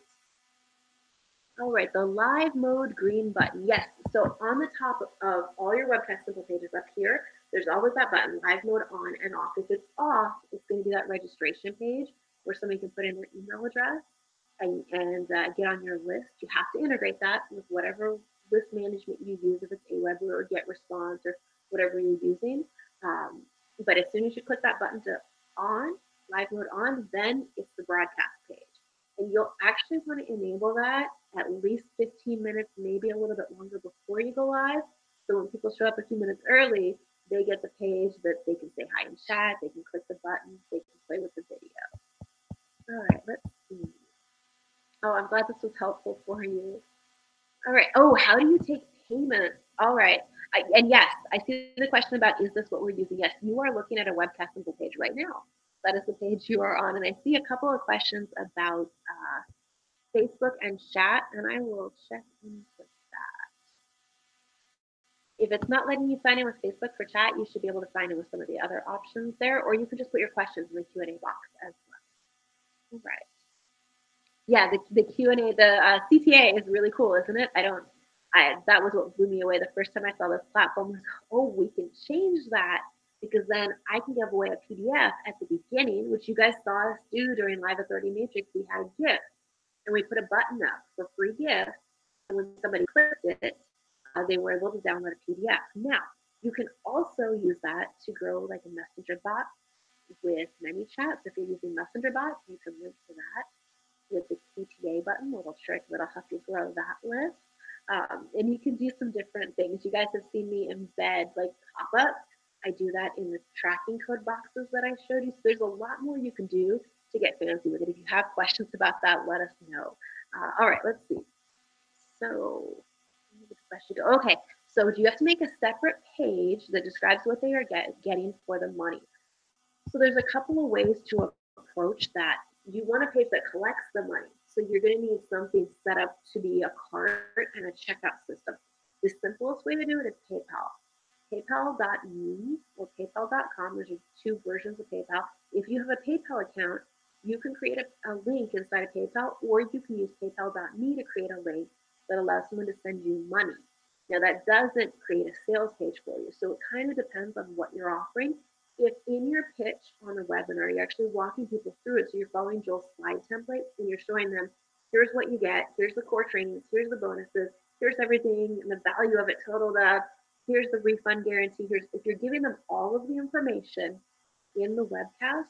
All right, the live mode green button. Yes, so on the top of all your webcast simple pages up here, there's always that button, live mode on and off. If it's off, it's going to be that registration page where somebody can put in their email address and get on your list. You have to integrate that with whatever list management you use, if it's Aweber or GetResponse or whatever you're using. But as soon as you click that button to on, live mode on, then it's the broadcast page. And you'll actually want to enable that at least 15 minutes, maybe a little bit longer before you go live. So when people show up a few minutes early, they get the page that they can say hi in chat, they can click the buttons, they can play with the video. All right, let's see. Oh, I'm glad this was helpful for you. All right. Oh, how do you take payments? All right. And yes, I see the question about, is this what we're using? Yes, you are looking at a webcast simple page right now. That is the page you are on. And I see a couple of questions about Facebook and chat, and I will check into that. If it's not letting you sign in with Facebook for chat, you should be able to sign in with some of the other options there, or you can just put your questions in the Q&A box as well. All right. Yeah, the Q&A, the CTA is really cool, isn't it? That was what blew me away the first time I saw this platform was, oh, we can change that, because then I can give away a PDF at the beginning, which you guys saw us do during Live Authority Matrix. We had a gift, and we put a button up for free gifts. And when somebody clicked it, they were able to download a PDF. Now, you can also use that to grow like a messenger bot with ManyChat. So if you're using messenger bot, you can link to that with the CTA button, little trick that'll help you grow that list. And you can do some different things. You guys have seen me embed like pop-ups. I do that in the tracking code boxes that I showed you. So there's a lot more you can do to get fancy with it. If you have questions about that, let us know. All right, let's see. So, okay, so do you have to make a separate page that describes what they are getting for the money? So there's a couple of ways to approach that. You want a page that collects the money. So you're going to need something set up to be a cart and a checkout system. The simplest way to do it is PayPal. PayPal.me or PayPal.com. There's two versions of PayPal. If you have a PayPal account, you can create a link inside of PayPal, or you can use PayPal.me to create a link that allows someone to send you money. Now, that doesn't create a sales page for you. So it kind of depends on what you're offering. If in your pitch on a webinar, you're actually walking people through it, so you're following Joel's slide template and you're showing them, here's what you get, here's the core trainings, here's the bonuses, here's everything and the value of it totaled up, here's the refund guarantee, if you're giving them all of the information in the webcast,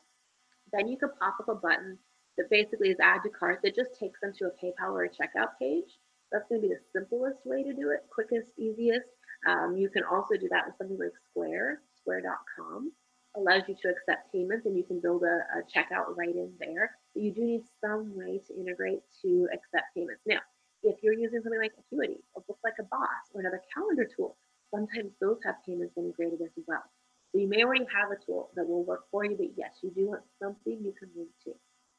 then you can pop up a button that basically is add to cart that just takes them to a PayPal or a checkout page. That's going to be the simplest way to do it, quickest, easiest. You can also do that with something like Square.com. Allows you to accept payments, and you can build a checkout right in there. But you do need some way to integrate to accept payments. Now, if you're using something like Acuity, a Book Like a Boss, or another calendar tool, sometimes those have payments integrated as well. So you may already have a tool that will work for you, but yes, you do want something you can link to.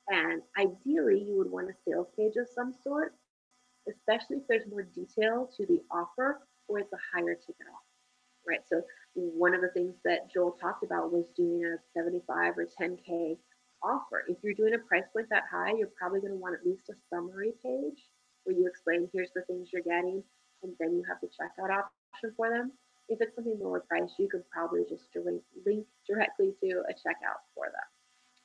And ideally, you would want a sales page of some sort, especially if there's more detail to the offer or it's a higher ticket offer, right? So one of the things that Joel talked about was doing a 75 or 10K offer. If you're doing a price point that high, you're probably going to want at least a summary page where you explain, here's the things you're getting, and then you have the checkout option for them. If it's something lower price, you could probably just link directly to a checkout for them.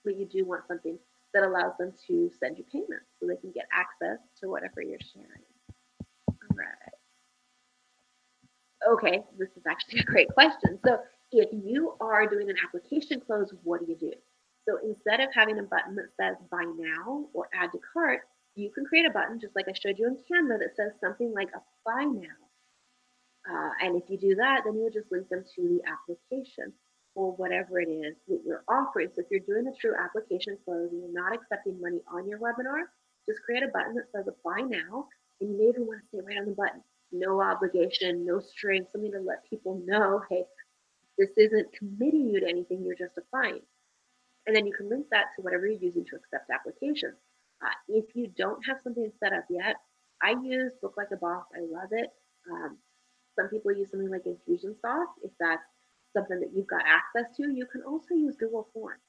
But you do want something that allows them to send you payments so they can get access to whatever you're sharing. All right. Okay, this is actually a great question. So if you are doing an application close, what do? So instead of having a button that says buy now or add to cart, you can create a button just like I showed you in Canva that says something like apply now. And if you do that, then you would just link them to the application or whatever it is that you're offering. So if you're doing a true application close and you're not accepting money on your webinar, just create a button that says apply now. And you may even want to say right on the button, no obligation, no string, something to let people know, hey, this isn't committing you to anything, you're just applying. And then you can link that to whatever you're using to accept applications. If you don't have something set up yet, I use Book Like a Boss. I love it. Um, some people use something like Infusionsoft. If that's something that you've got access to, you can also use Google Forms.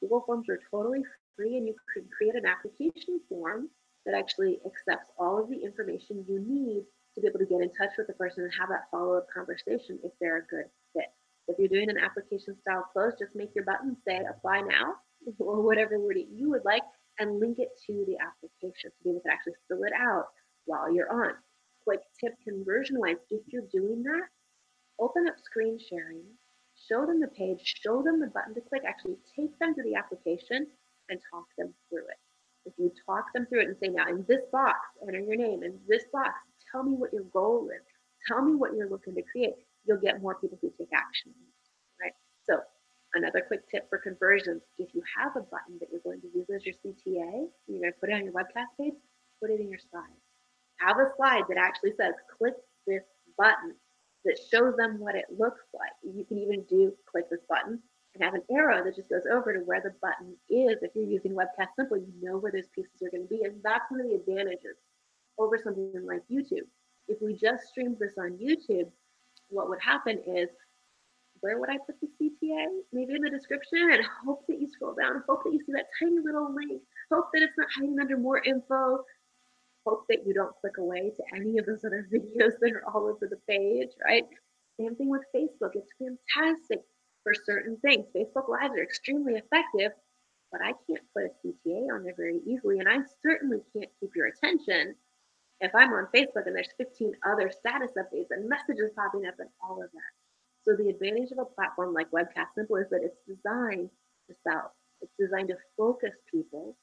Google Forms are totally free, and you can create an application form that actually accepts all of the information you need to be able to get in touch with the person and have that follow-up conversation if they're a good fit. If you're doing an application style close, just make your button say apply now or whatever wording you would like and link it to the application so people can actually fill it out while you're on. Quick tip conversion wise, if you're doing that, open up screen sharing, show them the page, show them the button to click, actually take them to the application and talk them through it. If you talk them through it and say, now in this box, enter your name, in this box, tell me what your goal is, tell me what you're looking to create, you'll get more people who take action, right? So another quick tip for conversions, if you have a button that you're going to use as your CTA, you're going to put it on your webcast page, put it in your slide. Have a slide that actually says, click this button, that shows them what it looks like. You can even do click this button and have an arrow that just goes over to where the button is. If you're using Webcast Simple, you know where those pieces are going to be. And that's one of the advantages over something like YouTube. If we just streamed this on YouTube, what would happen is, where would I put the CTA? Maybe in the description, and hope that you scroll down, hope that you see that tiny little link, hope that it's not hiding under more info, hope that you don't click away to any of those other videos that are all over the page, right? Same thing with Facebook. It's fantastic for certain things. Facebook Lives are extremely effective, but I can't put a CTA on there very easily, and I certainly can't keep your attention if I'm on Facebook and there's 15 other status updates and messages popping up and all of that. So the advantage of a platform like Webcast Simple is that it's designed to sell. It's designed to focus people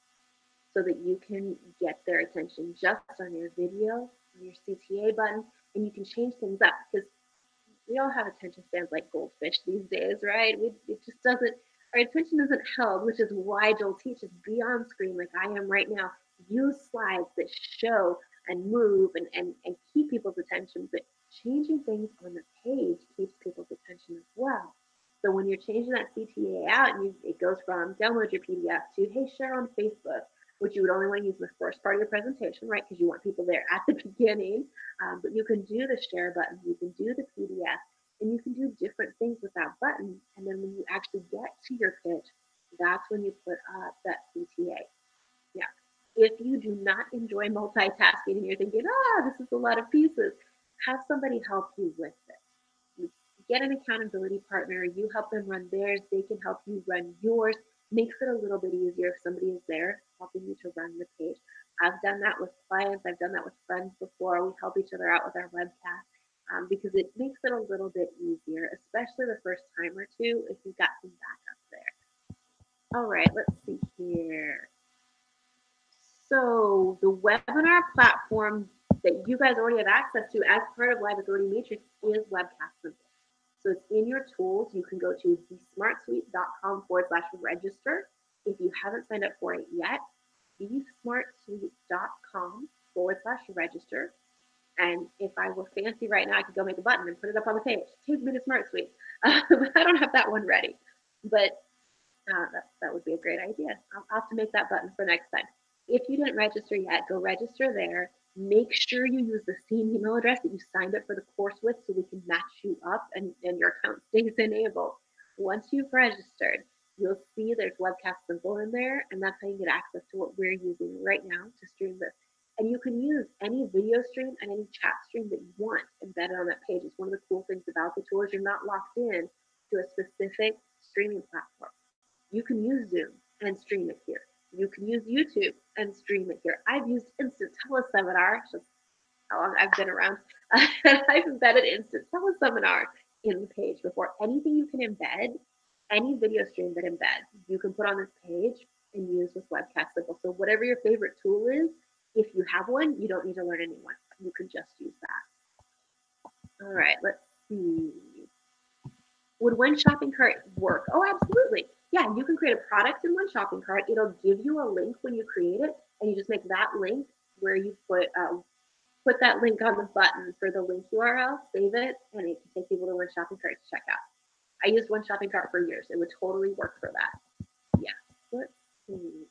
so that you can get their attention just on your video, on your CTA button, and you can change things up because we all have attention spans like goldfish these days, right? It just doesn't, our attention isn't held, which is why Joel teaches be on screen like I am right now. Use slides that show and move and keep people's attention, but changing things on the page keeps people's attention as well. So when you're changing that CTA out and it goes from download your PDF to, hey, share on Facebook, which you would only want to use in the first part of your presentation, right? Because you want people there at the beginning. But you can do the share button, you can do the PDF, and you can do different things with that button. And then when you actually get to your pitch, that's when you put up that CTA. Yeah. If you do not enjoy multitasking and you're thinking, this is a lot of pieces, have somebody help you with it. Get an accountability partner, you help them run theirs, they can help you run yours. Makes it a little bit easier if somebody is there helping you to run the page. I've done that with clients, I've done that with friends before. We help each other out with our webcast because it makes it a little bit easier, especially the first time or two if you've got some backup there. All right, let's see here. So the webinar platform that you guys already have access to as part of Live Authority Matrix is Webcast Simple. So it's in your tools. You can go to besmartsuite.com/register. If you haven't signed up for it yet, besmartsuite.com/register. And if I were fancy right now, I could go make a button and put it up on the page. Take me to SmartSuite. But I don't have that one ready. But that would be a great idea. I'll have to make that button for next time. If you didn't register yet, go register there. Make sure you use the same email address that you signed up for the course with so we can match you up and your account stays enabled. Once you've registered, you'll see there's Webcast Simple in there, and that's how you get access to what we're using right now to stream this. And you can use any video stream and any chat stream that you want embedded on that page. It's one of the cool things about the tool is you're not locked in to a specific streaming platform. You can use Zoom and stream it here. You can use YouTube and stream it here. I've used Instant Teleseminar, just how long I've been around, and I've embedded Instant Teleseminar in the page before. Anything you can embed, any video stream that embeds, you can put on this page and use with Webcast Simple. So whatever your favorite tool is, if you have one, you don't need to learn a new one. You can just use that. All right, let's see. Would one shopping cart work? Oh, absolutely. Yeah, you can create a product in one shopping cart. It'll give you a link when you create it, and you just make that link where you put that link on the button for the link URL, save it, and it can take people to one shopping cart to check out. I used one shopping cart for years. It would totally work for that. Yeah. see.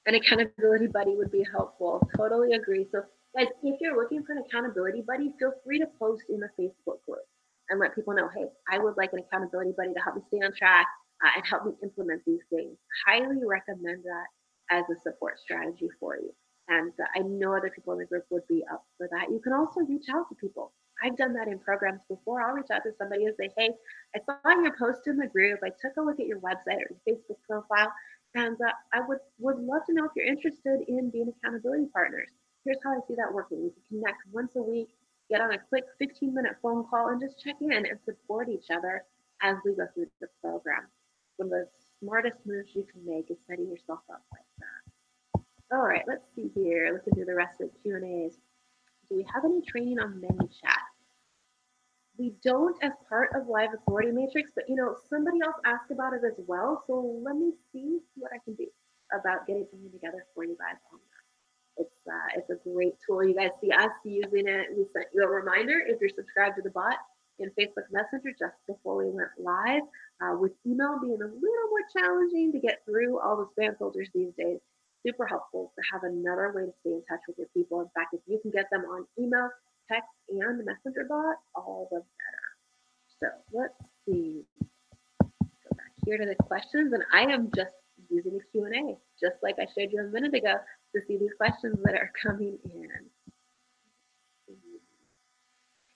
An accountability buddy would be helpful. Totally agree. So, guys, if you're looking for an accountability buddy, feel free to post in the Facebook group and let people know, hey, I would like an accountability buddy to help me stay on track and help me implement these things. Highly recommend that as a support strategy for you. And I know other people in the group would be up for that. You can also reach out to people. I've done that in programs before. I'll reach out to somebody and say, hey, I saw your post in the group. I took a look at your website or your Facebook profile. And I would love to know if you're interested in being accountability partners. Here's how I see that working. We can connect once a week, get on a quick 15-minute phone call, and just check in and support each other as we go through the program. One of the smartest moves you can make is setting yourself up like that. All right, let's see here. Looking through the rest of the Q&As. Do we have any training on ManyChat? We don't as part of Live Authority Matrix, but somebody else asked about it as well. So let me see what I can do about getting something together for you guys on that. It's a great tool. You guys see us using it. We sent you a reminder if you're subscribed to the bot in Facebook Messenger just before we went live. With email being a little more challenging to get through all the spam filters these days, super helpful to have another way to stay in touch with your people. In fact, if you can get them on email, text, and Messenger bot, all the better. So let's see. Go back here to the questions, and I am just using the Q&A, just like I showed you a minute ago, to see these questions that are coming in.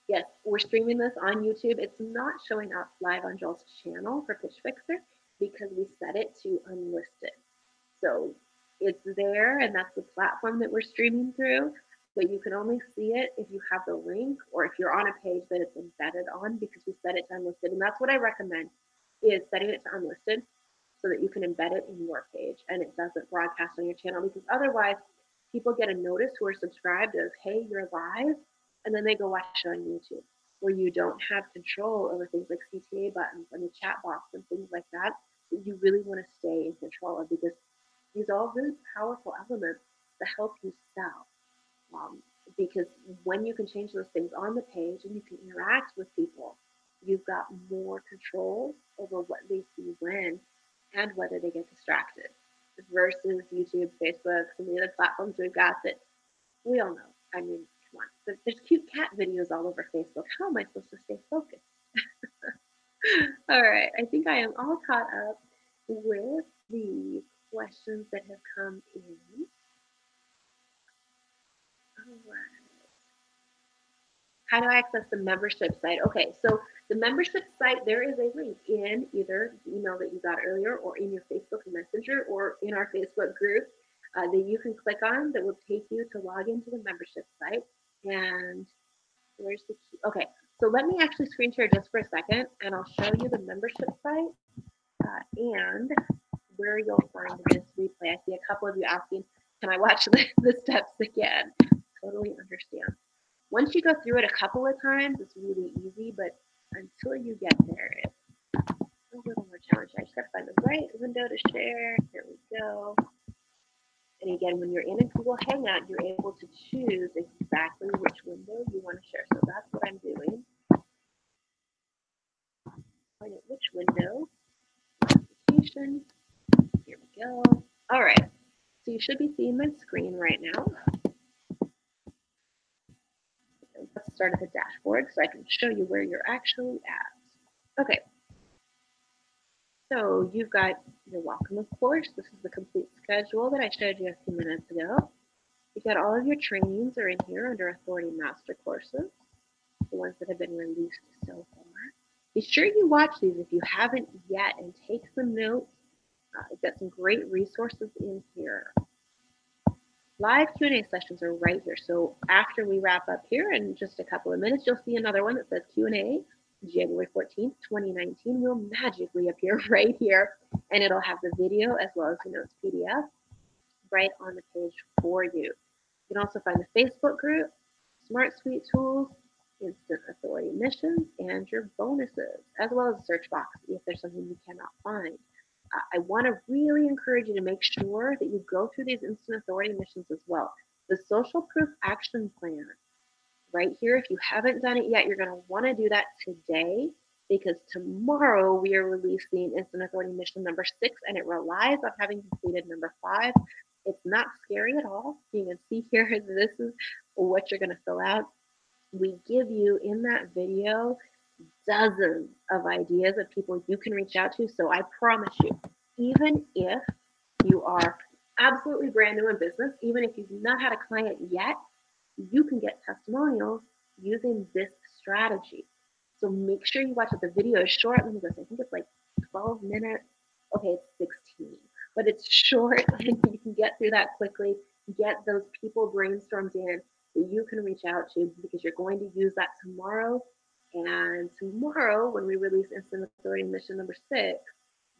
Yes, we're streaming this on YouTube. It's not showing up live on Joel's channel for Pitch Fixer because we set it to unlisted. So it's there, and that's the platform that we're streaming through, but you can only see it if you have the link or if you're on a page that it's embedded on, because we set it to unlisted. And that's what I recommend, is setting it to unlisted so that you can embed it in your page and it doesn't broadcast on your channel, because otherwise people get a notice who are subscribed of, hey, you're live, and then they go watch it on YouTube, where you don't have control over things like CTA buttons and the chat box and things like that you really want to stay in control of, because these are all really powerful elements to help you sell. Because when you can change those things on the page and you can interact with people, you've got more control over what they see when and whether they get distracted, versus YouTube, Facebook, some of the other platforms we've got that we all know. I mean, come on, there's cute cat videos all over Facebook. How am I supposed to stay focused? All right, I think I am all caught up with the questions that have come in. All right. How do I access the membership site? Okay, so the membership site, there is a link in either the email that you got earlier or in your Facebook Messenger or in our Facebook group that you can click on that will take you to log into the membership site. And where's the key? Okay, so let me actually screen share just for a second and I'll show you the membership site and where you'll find this replay. I see a couple of you asking, can I watch the steps again? Totally understand. Once you go through it a couple of times, it's really easy, but until you get there, it's a little more challenging. I just got to find the right window to share. Here we go. And again, when you're in a Google Hangout, you're able to choose exactly which window you want to share. So that's what I'm doing. Find out which window. Application. Here we go. All right. So you should be seeing my screen right now. Let's start at the dashboard so I can show you where you're actually at. Okay. So you've got your welcome, of course. This is the complete schedule that I showed you a few minutes ago. You've got all of your trainings are in here under Authority Master Courses, the ones that have been released so far. Be sure you watch these if you haven't yet and take some notes. I've got some great resources in here. Live Q&A sessions are right here. So after we wrap up here in just a couple of minutes, you'll see another one that says Q&A. January 14th, 2019 will magically appear right here, and it'll have the video as well as the notes PDF right on the page for you. You can also find the Facebook group, Smart Suite tools, Instant Authority missions, and your bonuses, as well as a search box if there's something you cannot find. I want to really encourage you to make sure that you go through these Instant Authority missions as well. The Social Proof Action Plan, right here. If you haven't done it yet, you're going to want to do that today because tomorrow we are releasing Instant Authority Mission number 6, and it relies on having completed number 5. It's not scary at all. You can see here, this is what you're going to fill out. We give you in that video dozens of ideas of people you can reach out to. So I promise you, even if you are absolutely brand new in business, even if you've not had a client yet, you can get testimonials using this strategy. So make sure you watch it. The video is short. Let me go. I think it's like 12 minutes. Okay, it's 16, but it's short and you can get through that quickly. Get those people brainstormed in that you can reach out to because you're going to use that tomorrow. And tomorrow, when we release Instant Authority Mission number 6,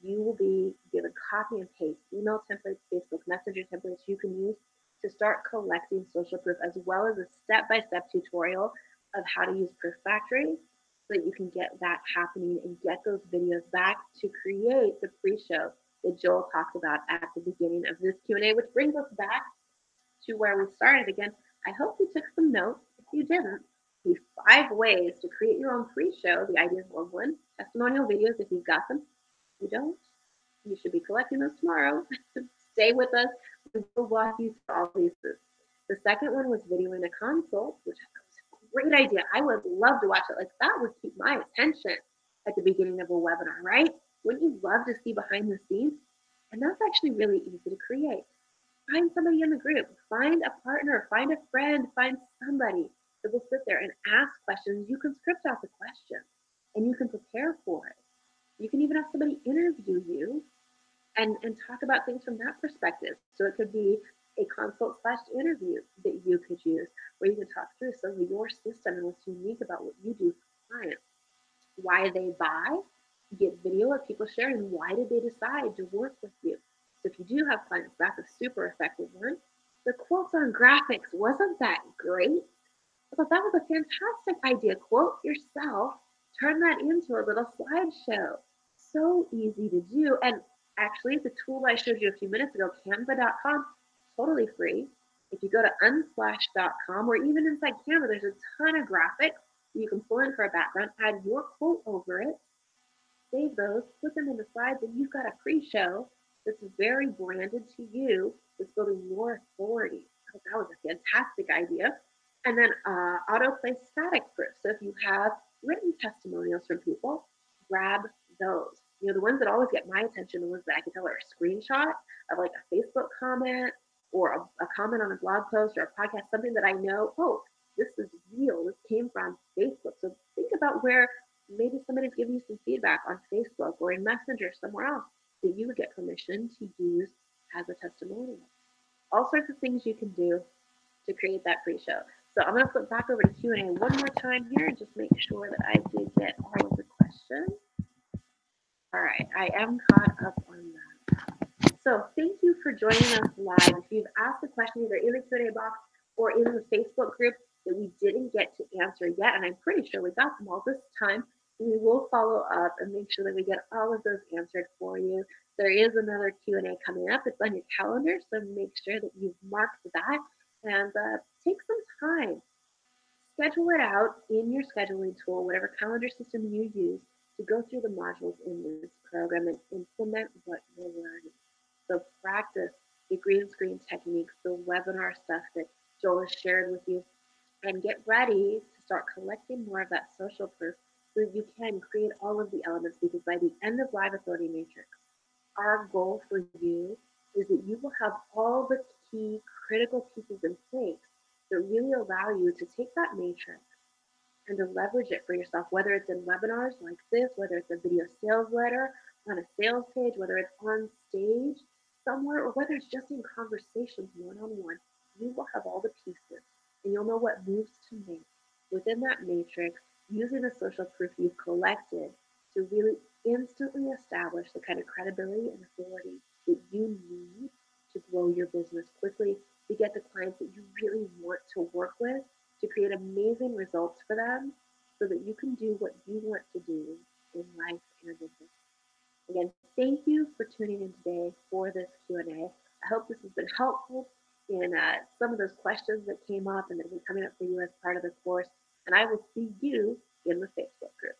you will be given copy and paste email templates, Facebook Messenger templates you can use to start collecting social proof, as well as a step-by-step tutorial of how to use Proof Factory so that you can get that happening and get those videos back to create the pre-show that Joel talked about at the beginning of this Q&A, which brings us back to where we started again. I hope you took some notes. If you didn't, the 5 ways to create your own pre-show. The ideas were 1, testimonial videos if you've got them. If you don't, you should be collecting those tomorrow. Stay with us. We will walk you through all these. The second one was video in a consult, which I thought was a great idea. I would love to watch it. Like, that would keep my attention at the beginning of a webinar, right? Wouldn't you love to see behind the scenes? And that's actually really easy to create. Find somebody in the group, find a partner, find a friend, find somebody that will sit there and ask questions. You can script out the questions and you can prepare for it. You can even have somebody interview you and talk about things from that perspective. So it could be a consult/interview that you could use where you can talk through some of your system and what's unique about what you do for clients, why they buy, get video of people sharing why did they decide to work with you. So if you do have clients, that's a super effective one. The quotes on graphics, wasn't that great? I thought that was a fantastic idea. Quote yourself, turn that into a little slideshow. So easy to do. And actually, the tool I showed you a few minutes ago, canva.com, totally free. If you go to unsplash.com or even inside Canva, there's a ton of graphics you can pull in for a background, add your quote over it, save those, put them in the slides, and you've got a pre-show that's very branded to you, that's building your authority. I thought that was a fantastic idea. And then autoplay static proof. So if you have written testimonials from people, grab those. You know, the ones that always get my attention, the ones that I can tell are a screenshot of like a Facebook comment or a comment on a blog post or a podcast, something that I know, oh, this is real. This came from Facebook. So think about where maybe somebody's giving you some feedback on Facebook or in Messenger somewhere else that you would get permission to use as a testimonial. All sorts of things you can do to create that pre-show. So I'm going to flip back over to Q&A one more time here and just make sure that I did get all of the questions. All right, I am caught up on that. So thank you for joining us live. If you've asked a question either in the Q&A box or in the Facebook group that we didn't get to answer yet, and I'm pretty sure we got them all this time, we will follow up and make sure that we get all of those answered for you. There is another Q&A coming up. It's on your calendar, so make sure that you've marked that and take some time. Schedule it out in your scheduling tool, whatever calendar system you use, to go through the modules in this program and implement what you're learning. So practice the green screen techniques, the webinar stuff that Joel has shared with you, and get ready to start collecting more of that social proof so that you can create all of the elements, because by the end of Live Authority Matrix, our goal for you is that you will have all the key critical pieces in place that really allow you to take that matrix and to leverage it for yourself, whether it's in webinars like this, whether it's a video sales letter, on a sales page, whether it's on stage somewhere, or whether it's just in conversations one-on-one. You will have all the pieces and you'll know what moves to make within that matrix using the social proof you've collected to really instantly establish the kind of credibility and authority that you need to grow your business quickly, to get the clients that you really want to work with, to create amazing results for them so that you can do what you want to do in life and business. Again, thank you for tuning in today for this Q&A. I hope this has been helpful in some of those questions that came up and that will be coming up for you as part of the course. And I will see you in the Facebook group.